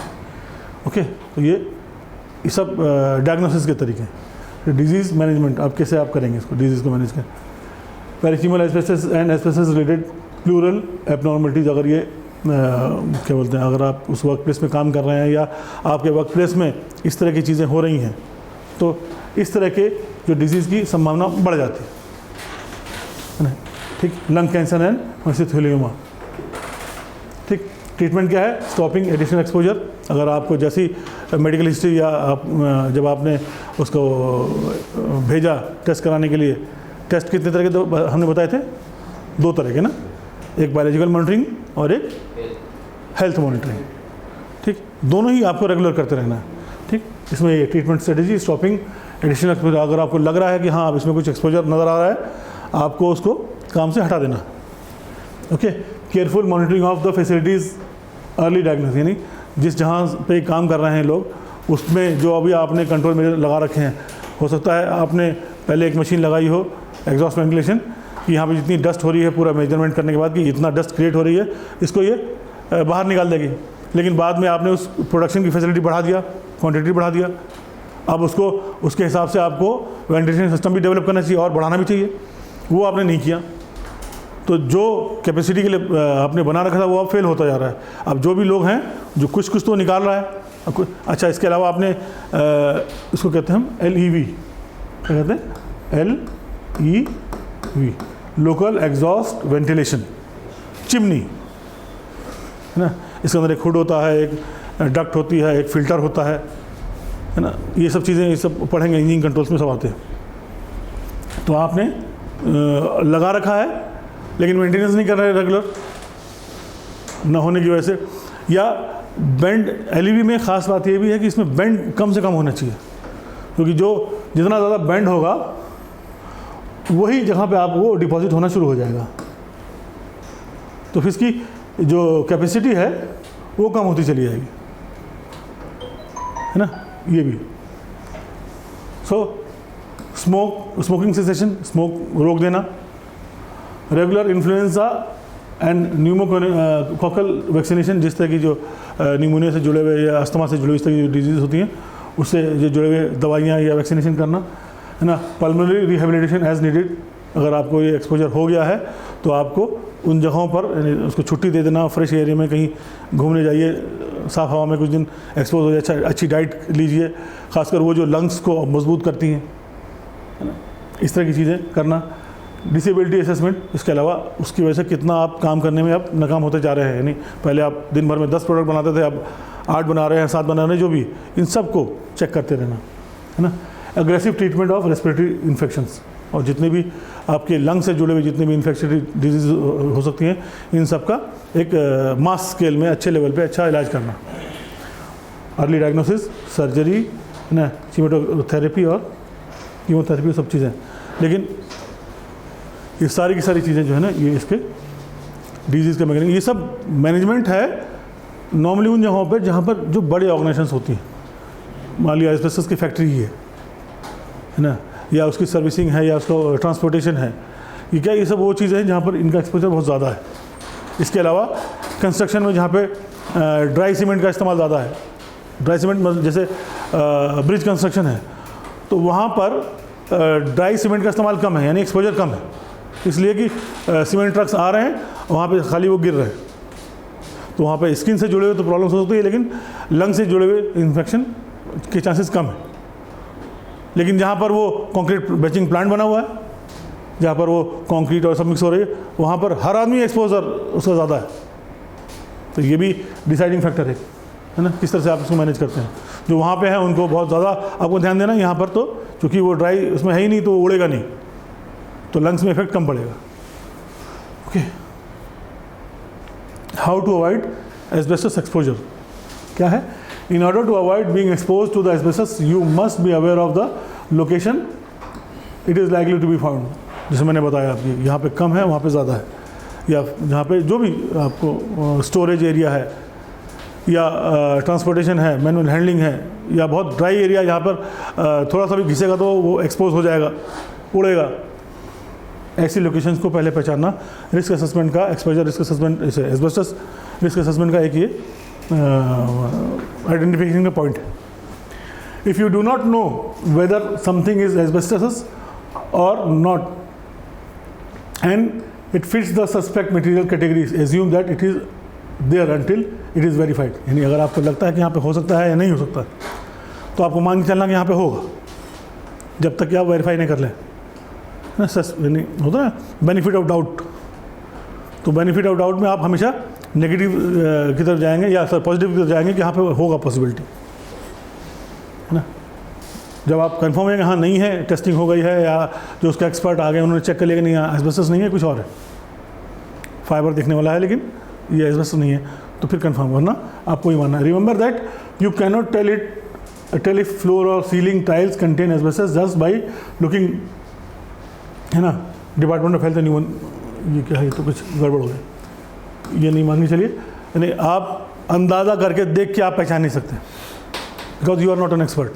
A: ओके, तो ये सब डायग्नोसिस के तरीके हैं। डिजीज़ मैनेजमेंट, आप कैसे आप करेंगे इसको, डिजीज़ को मैनेज करें। Peripheral asbestos and asbestos related pleural abnormalities, अगर ये क्या बोलते हैं, अगर आप उस वर्क प्लेस में काम कर रहे हैं या आपके वर्क प्लेस में इस तरह की चीज़ें हो रही हैं, तो इस तरह के जो डिजीज़ की संभावना बढ़ जाती है ना। ठीक, लंग कैंसर एंड मेसेंथेलियोमा। ठीक, ट्रीटमेंट क्या है, स्टॉपिंग एडिशनल एक्सपोजर। अगर आपको जैसी मेडिकल हिस्ट्री या आप जब आपने उसको भेजा टेस्ट कराने के लिए, टेस्ट कितने तरह के तो हमने बताए थे, 2 तरह के ना, एक बायोलॉजिकल मॉनिटरिंग और एक हेल्थ मॉनिटरिंग। ठीक, दोनों ही आपको रेगुलर करते रहना है। ठीक, इसमें ये treatment strategy, stopping additional exposure, अगर आपको लग रहा है कि हाँ अब इसमें कुछ एक्सपोजर नज़र आ रहा है, आपको उसको काम से हटा देना। Okay, careful monitoring of the facilities, early diagnosis, यानी जिस जहाँ पे काम कर रहे हैं लोग उसमें जो अभी आपने कंट्रोल मेजर लगा रखे हैं, हो सकता है आपने पहले एक मशीन लगाई हो एग्जॉस्ट वेंटिलेशन कि यहाँ पे जितनी डस्ट हो रही है पूरा मेजरमेंट करने के बाद कि इतना डस्ट क्रिएट हो रही है, इसको ये बाहर निकाल देगी। लेकिन बाद में आपने उस प्रोडक्शन की फैसिलिटी बढ़ा दिया, क्वांटिटी बढ़ा दिया, अब उसको उसके हिसाब से आपको वेंटिलेशन सिस्टम भी डेवलप करना चाहिए और बढ़ाना भी चाहिए, वो आपने नहीं किया। तो जो कैपेसिटी के लिए आपने बना रखा था वो अब फेल होता जा रहा है। अब जो भी लोग हैं जो कुछ तो निकाल रहा है। अच्छा, इसके अलावा आपने इसको कहते हैं हम LEV, क्या कहते हैं, LEV, local exhaust ventilation chimney, है ना। इसके अंदर एक हुड होता है, एक डक्ट होती है, एक फ़िल्टर होता है ना। ये सब चीज़ें, ये सब पढ़ेंगे, इंजीनियरिंग कंट्रोल्स में सब आते हैं। तो आपने लगा रखा है लेकिन मेंटेनेंस नहीं कर रहे रेगुलर न होने की वजह से, या बेंड, LEV में ख़ास बात ये भी है कि इसमें बेंड कम से कम होना चाहिए, क्योंकि जो जितना ज़्यादा बेंड होगा वही जगह पे आप वो डिपॉजिट होना शुरू हो जाएगा, तो फिर इसकी जो कैपेसिटी है वो कम होती चली जाएगी, है ना। ये भी स्मोकिंग सेसेशन, स्मोक रोक देना, regular influenza and pneumococcal vaccination, जिस तरह की जो न्यूमोनिया से जुड़े हुए या अस्थमा से जुड़े हुए इस तरह की जो डिजीज़ होती हैं उससे जो जुड़े हुए दवाइयाँ या वैक्सीनेशन करना, है ना। पल्मोनरी रिहेबिलिटेशन एज नीडेड, अगर आपको ये एक्सपोजर हो गया है तो आपको उन जगहों पर उसको छुट्टी दे देना, फ्रेश एरिया में कहीं घूमने जाइए, साफ़ हवा में कुछ दिन एक्सपोज हो जाए, अच्छी डाइट लीजिए, खासकर वो जो लंग्स को मजबूत करती हैं, है ना, इस तरह की चीज़ें करना। डिसेबिलिटी असेसमेंट, इसके अलावा उसकी वजह से कितना आप काम करने में आप नाकाम होते जा रहे हैं, यानी पहले आप दिन भर में 10 प्रोडक्ट बनाते थे, अब 8 बना रहे हैं, 7 बना रहे हैं, जो भी, इन सब को चेक करते रहना, है ना। Aggressive treatment of respiratory infections, और जितने भी आपके लंग से जुड़े हुए जितने भी इन्फेक्शनरी डिजीज़ हो सकती हैं, इन सब का एक मास स्केल में अच्छे लेवल पे अच्छा इलाज करना। अर्ली डायग्नोसिस, सर्जरी, है ना, कीमोथेरेपी और कीमोथेरेपी, सब चीज़ें। लेकिन ये सारी की सारी चीज़ें जो है ना, ये इसके डिजीज़ का मैकेनिज्म, ये सब मैनेजमेंट है नॉर्मली उन जगहों पर जहाँ पर जो बड़े ऑर्गेनाइजेशंस होती हैं। मान लिया एस्बेस्टस की फैक्ट्री ही है ना, या उसकी सर्विसिंग है, या उसका ट्रांसपोर्टेशन है, ये क्या, ये सब वो चीज़ें हैं जहाँ पर इनका एक्सपोजर बहुत ज़्यादा है। इसके अलावा कंस्ट्रक्शन में जहाँ पे ड्राई सीमेंट का इस्तेमाल ज़्यादा है, ड्राई सीमेंट मतलब जैसे ब्रिज कंस्ट्रक्शन है, तो वहाँ पर ड्राई सीमेंट का इस्तेमाल कम है, यानी एक्सपोजर कम है, इसलिए कि सीमेंट ट्रक्स आ रहे हैं, वहाँ पे खाली वो गिर रहे हैं, तो वहाँ पे स्किन से जुड़े हुए तो प्रॉब्लम्स हो सकती है, लेकिन लंग से जुड़े हुए इन्फेक्शन के चांसेस कम है। लेकिन जहाँ पर वो कंक्रीट बैचिंग प्लांट बना हुआ है, जहाँ पर वो कंक्रीट और सब मिक्स हो रही है, वहाँ पर हर आदमी एक्सपोजर उसका ज़्यादा है, तो ये भी डिसाइडिंग फैक्टर है ना, किस तरह से आप इसको मैनेज करते हैं। जो वहाँ पे है उनको बहुत ज़्यादा आपको ध्यान देना, यहाँ पर तो चूँकि वो ड्राई उसमें है ही नहीं, तो वो उड़ेगा नहीं, तो लंग्स में इफेक्ट कम पड़ेगा। Okay, how to avoid asbestos exposure, क्या है? In order to avoid being exposed to the asbestos, you must be aware of the location it is likely to be found. जैसे मैंने बताया आपकी, यहाँ पे कम है, वहाँ पे ज़्यादा है, या जहाँ पे जो भी आपको स्टोरेज एरिया है, या ट्रांसपोर्टेशन है, मैनुअल हैंडलिंग है, या बहुत ड्राई एरिया जहाँ पर थोड़ा सा भी घिसेगा तो वो एक्सपोज हो जाएगा, उड़ेगा, ऐसी लोकेशंस को पहले पहचानना रिस्क असेसमेंट का, exposure risk assessment, asbestos risk assessment का एक ये आइडेंटिफिकेशन का पॉइंट है। If you do not know whether something is asbestos और not and it fits the suspect material categories, assume that it is there until it is verified. यानी अगर आपको लगता है कि यहाँ पे हो सकता है या नहीं हो सकता, तो आपको मान के चलना कि यहाँ पे होगा, जब तक कि आप वेरीफाई नहीं कर लें ना। यानी होता है बेनिफिट ऑफ डाउट, तो बेनिफिट ऑफ डाउट में आप हमेशा नेगेटिव की तरफ जाएंगे, या सर पॉजिटिव की तरफ जाएंगे कि यहाँ पे होगा पॉसिबिलिटी, है ना। जब आप कंफर्म है कि हाँ नहीं है, टेस्टिंग हो गई है, या जो उसका एक्सपर्ट आ गए उन्होंने चेक कर लिया कि नहीं एस्बेस्टस नहीं है, कुछ और है, फाइबर दिखने वाला है लेकिन ये एस्बेस्टस नहीं है, तो फिर कंफर्म करना आपको ही मानना है। Remember that you can not tell if floor और ceiling tiles contain asbestos just by looking, है ना। Department of health and human, ये क्या है, तो कुछ गड़बड़ हो गया, ये नहीं मान के चलिए, यानी आप अंदाज़ा करके देख के आप पहचान नहीं सकते, because you are not an expert.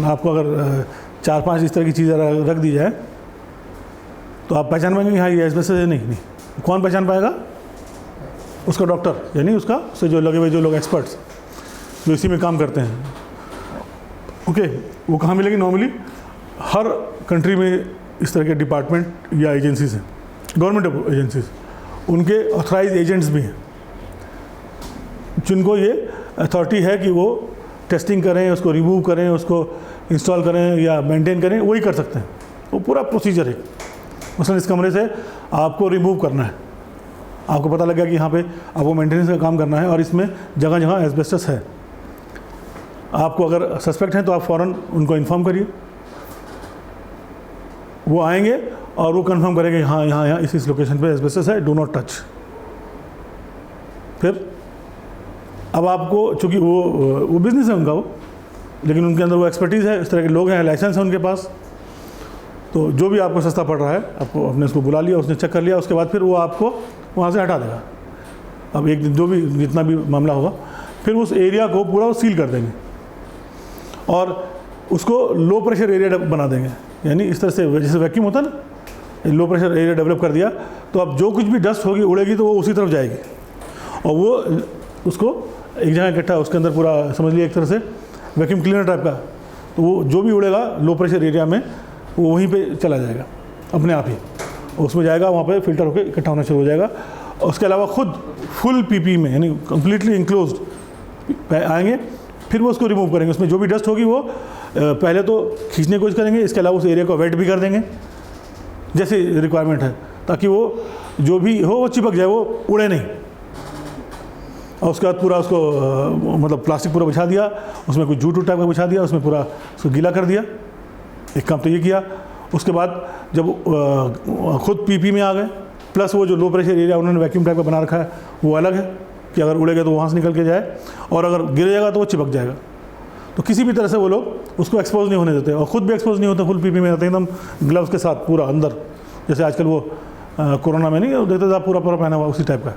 A: आपको अगर 4-5 इस तरह की चीज़ें रख दी जाए तो आप पहचान पाएंगे कि हाँ ये एस्बेस्टस है, नहीं। कौन पहचान पाएगा? उसका डॉक्टर, यानी उसका से जो लगे हुए जो लोग एक्सपर्ट्स जो इसी में काम करते हैं। ओके, वो कहाँ मिलेगी? नॉर्मली हर कंट्री में इस तरह के डिपार्टमेंट या एजेंसीज हैं, गवर्नमेंट एजेंसीज, उनके ऑथराइज एजेंट्स भी हैं जिनको ये अथॉरिटी है कि वो टेस्टिंग करें, उसको रिमूव करें, उसको इंस्टॉल करें या मेंटेन करें, वही कर सकते हैं। वो पूरा प्रोसीजर है। मसलन इस कमरे से आपको रिमूव करना है, आपको पता लगा कि यहाँ पे आपको मेंटेनेंस का काम करना है और इसमें जगह जगह एस्बेस्टस है, आपको अगर सस्पेक्ट है तो आप फ़ौरन उनको इन्फॉर्म करिए, वो आएंगे और वो कंफर्म करेंगे हाँ यहाँ इस लोकेशन पे एस्बेस्टस है, डू नॉट टच। फिर अब आपको, चूँकि वो बिज़नेस है उनका, वो लेकिन उनके अंदर वो एक्सपर्टीज़ है, इस तरह के लोग हैं, लाइसेंस है उनके पास, तो जो भी आपको सस्ता पड़ रहा है, आपको अपने उसको बुला लिया, उसने चेक कर लिया, उसके बाद फिर वो आपको वहाँ से हटा देगा। अब एक दिन जो भी जितना भी मामला होगा, फिर उस एरिया को पूरा वो सील कर देंगे और उसको लो प्रेशर एरिया बना देंगे। यानी इस तरह से जैसे वैक्यूम होता है ना, लो प्रेशर एरिया डेवलप कर दिया, तो अब जो कुछ भी डस्ट होगी उड़ेगी तो वो उसी तरफ जाएगी और वो उसको एक जगह इकट्ठा, उसके अंदर पूरा समझ लिया एक तरह से वैक्यूम क्लीनर टाइप का, तो वो जो भी उड़ेगा लो प्रेशर एरिया में वो वहीं पे चला जाएगा अपने आप ही, उसमें जाएगा, वहाँ पे फिल्टर होकर इकट्ठा होना शुरू हो जाएगा। और उसके अलावा खुद फुल पीपी में यानी कम्प्लीटली इंक्लोज्ड आएंगे, फिर वो उसको रिमूव करेंगे, उसमें जो भी डस्ट होगी वो पहले तो खींचने की कोशिश करेंगे, इसके अलावा उस एरिया को वेट भी कर देंगे जैसे रिक्वायरमेंट है, ताकि वो जो भी हो वो चिपक जाए, वो उड़े नहीं। और उसके बाद पूरा उसको मतलब प्लास्टिक पूरा बिछा दिया, उसमें कुछ जूट टाइप का बिछा दिया, उसमें पूरा उसको गीला कर दिया, एक काम तो ये किया। उसके बाद जब खुद पीपी में आ गए, प्लस वो जो लो प्रेशर एरिया उन्होंने वैक्यूम टाइप का बना रखा है वो अलग है कि अगर उड़ेगा तो वहाँ से निकल के जाए, और अगर गिर जाएगा तो वो चिपक जाएगा। तो किसी भी तरह से वो लोग उसको एक्सपोज नहीं होने देते, और ख़ुद भी एक्सपोज नहीं होते, फुल पीपी में रहते हैं एकदम ग्लव्स के साथ पूरा अंदर, जैसे आजकल वो कोरोना में नहीं देखते थे आप पूरा पहना हुआ उसी टाइप का।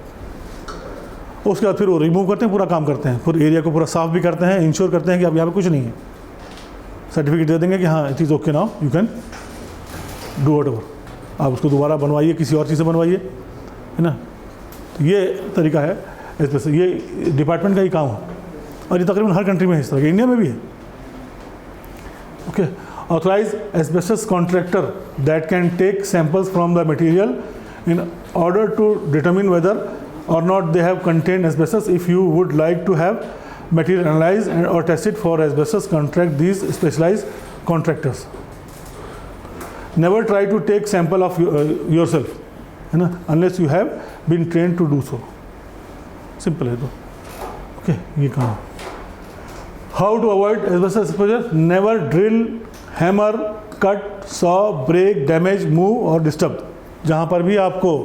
A: उसके बाद फिर वो रिमूव करते हैं, पूरा काम करते हैं, फिर एरिया को पूरा साफ भी करते हैं, इंश्योर करते हैं कि अब यहाँ पे कुछ नहीं है, सर्टिफिकेट दे देंगे कि हाँ it is okay now you can do what ever, आप उसको दोबारा बनवाइए, किसी और चीज़ से बनवाइए, है ना। तो ये तरीका है एस्बेस्टस, ये डिपार्टमेंट का ही काम है, और ये तकरीबन हर कंट्री में है इस तरह के, इंडिया में भी है। Okay, authorize asbestos contractor that can take samples from the material in order to determine whether or not they have contained asbestos. If you would like to have material analyzed and or tested for asbestos, contact these specialized contractors. Never try to take sample of yourself, है ना, unless you have been trained to do so. Simple है तो। Okay, ये काम। How to avoid asbestos exposure? Never drill, hammer, cut, saw, break, damage, move or disturb. जहाँ पर भी आपको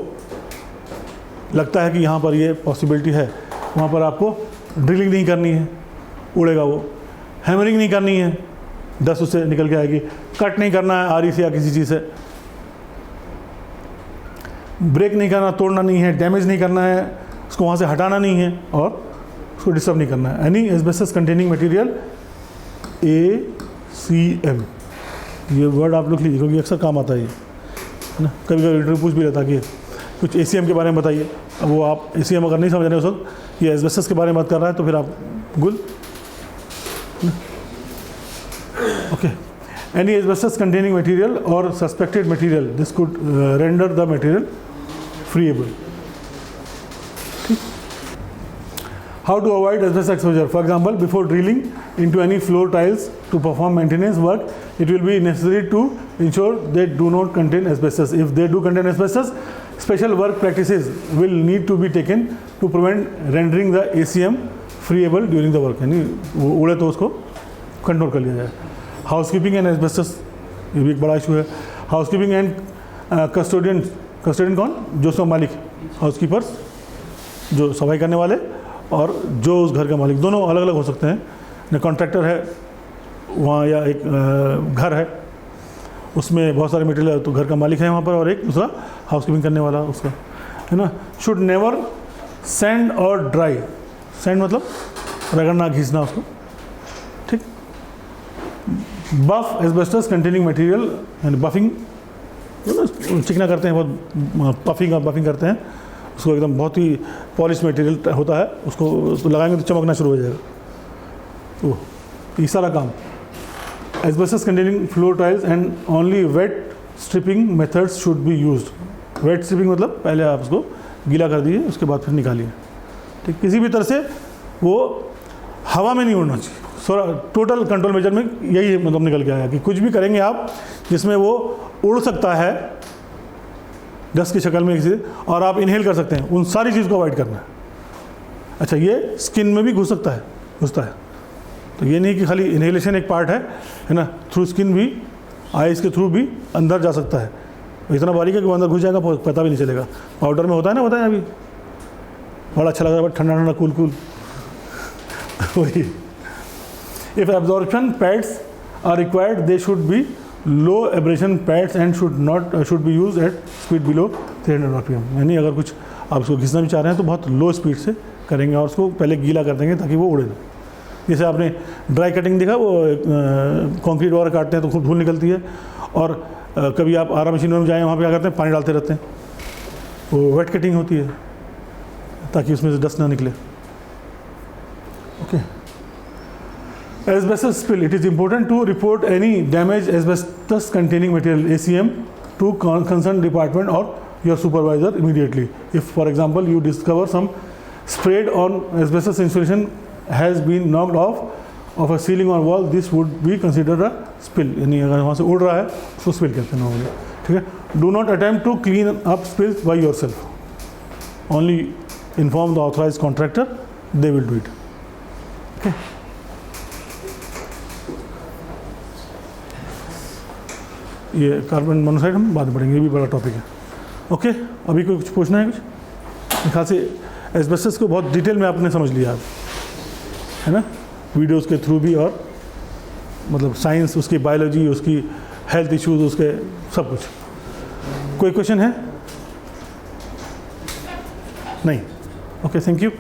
A: लगता है कि यहाँ पर ये पॉसिबिलिटी है, वहाँ पर आपको ड्रिलिंग नहीं करनी है, उड़ेगा वो, हैमरिंग नहीं करनी है, डस्ट उससे निकल के आएगी, कट नहीं करना है आरी से या किसी चीज़ से, ब्रेक नहीं करना, तोड़ना नहीं है, डैमेज नहीं करना है, उसको वहाँ से हटाना नहीं है, और उसको डिस्टर्ब नहीं करना है। Any asbestos containing material, ACM, ये वर्ड आप लोग लीजिए क्योंकि अक्सर काम आता है ये, है ना। कभी कभी इंटरव्यू पूछ भी लेता कि कुछ ACM के बारे में बताइए, अब वो आप ACM अगर नहीं समझ रहे उस वक्त, ये एस्बेस्टस के बारे में बात कर रहा है तो फिर आप गुल। Okay, any asbestos containing material और suspected material, this could render the material friable. How to avoid asbestos exposure? For example, before drilling into any floor tiles to perform maintenance work, it will be necessary to ensure they do not contain asbestos. If they do contain asbestos, special work practices will need to be taken to prevent rendering the ACM freeable during the work. यानी वो उड़े तो उसको control कर लिया जाए। Housekeeping and asbestos, ये भी एक बड़ा इशू है। हाउसकीपिंग एंड कस्टोडियन, कस्टोडियन कौन? जो उसका मालिक, हाउसकीपर्स जो सफाई करने वाले, और जो उस घर का मालिक, दोनों अलग अलग हो सकते हैं। न कॉन्ट्रैक्टर है वहाँ, या एक घर है उसमें बहुत सारे मटेरियल है, तो घर का मालिक है वहाँ पर, और एक दूसरा हाउसकीपिंग करने वाला उसका, है ना। शुड नेवर सैंड और ड्राई, सैंड मतलब रगड़ना, घिसना उसको, ठीक। बफ एस्बेस्टस कंटेनिंग मटेरियल, यानी बफिंग, चिकना करते हैं बहुत, पफिंग और बफिंग करते हैं उसको, एकदम बहुत ही पॉलिश मटेरियल होता है, उसको तो लगाएंगे तो चमकना शुरू हो जाएगा। तो ये सारा काम asbestos containing floor tiles and only wet stripping methods should be used. Wet stripping मतलब पहले आप उसको गीला कर दीजिए, उसके बाद फिर निकालिए, ठीक। किसी भी तरह से वो हवा में नहीं उड़ना चाहिए। टोटल कंट्रोल मेजर में यही मतलब निकल के आया कि कुछ भी करेंगे आप जिसमें वो उड़ सकता है डस्ट की शक्ल में किसी, और आप इनहेल कर सकते हैं, उन सारी चीज़ को अवॉइड करना है। अच्छा, ये स्किन में भी घुस सकता है, घुसता है, तो ये नहीं कि खाली इनहेलेशन एक पार्ट है ना, थ्रू स्किन भी, आइज़ के थ्रू भी अंदर जा सकता है। इतना बारीक है कि वो अंदर घुस जाएगा, पता भी नहीं चलेगा। पाउडर में होता है ना, होता है अभी बड़ा अच्छा लग रहा है, ठंडा ठंडा कूल कूल वही। If absorption pads are required, they should be low abrasion pads and should be use at speed below 300 RPM। यानी अगर कुछ आप उसको घिसना भी चाह रहे हैं तो बहुत लो स्पीड से करेंगे, और उसको पहले गीला कर देंगे ताकि वो उड़े ना। जैसे आपने ड्राई कटिंग देखा, वो कंक्रीट वगैरह काटते हैं तो खूब धूल निकलती है, और कभी आप आरा मशीनों में जाएँ, वहाँ पे क्या करते हैं, पानी डालते रहते हैं, वो वेट कटिंग होती है ताकि उसमें से डस्ट ना निकले। Okay, asbestos spill, it is important to report any damage asbestos containing material ACM to concerned department or your supervisor immediately. If for example you discover some sprayed on asbestos insulation has been knocked off of a ceiling or wall, this would be considered a spill. यानी अगर वहाँ से उड़ रहा है उसको spill कहते हैं normally, ठीक है। Do not attempt to clean up spills by yourself. Only inform the authorized contractor, they will do it. Okay. ये कार्बन मोनोऑक्साइड हम बाद में पढ़ेंगे, ये भी बड़ा टॉपिक है। ओके, अभी कोई कुछ पूछना है? कुछ मेरे ख्याल से एस्बेस्टस को बहुत डिटेल में आपने समझ लिया है ना, वीडियोस के थ्रू भी, और मतलब साइंस, उसकी बायोलॉजी, उसकी हेल्थ इश्यूज, उसके सब कुछ। कोई क्वेश्चन है? नहीं? Okay, thank you.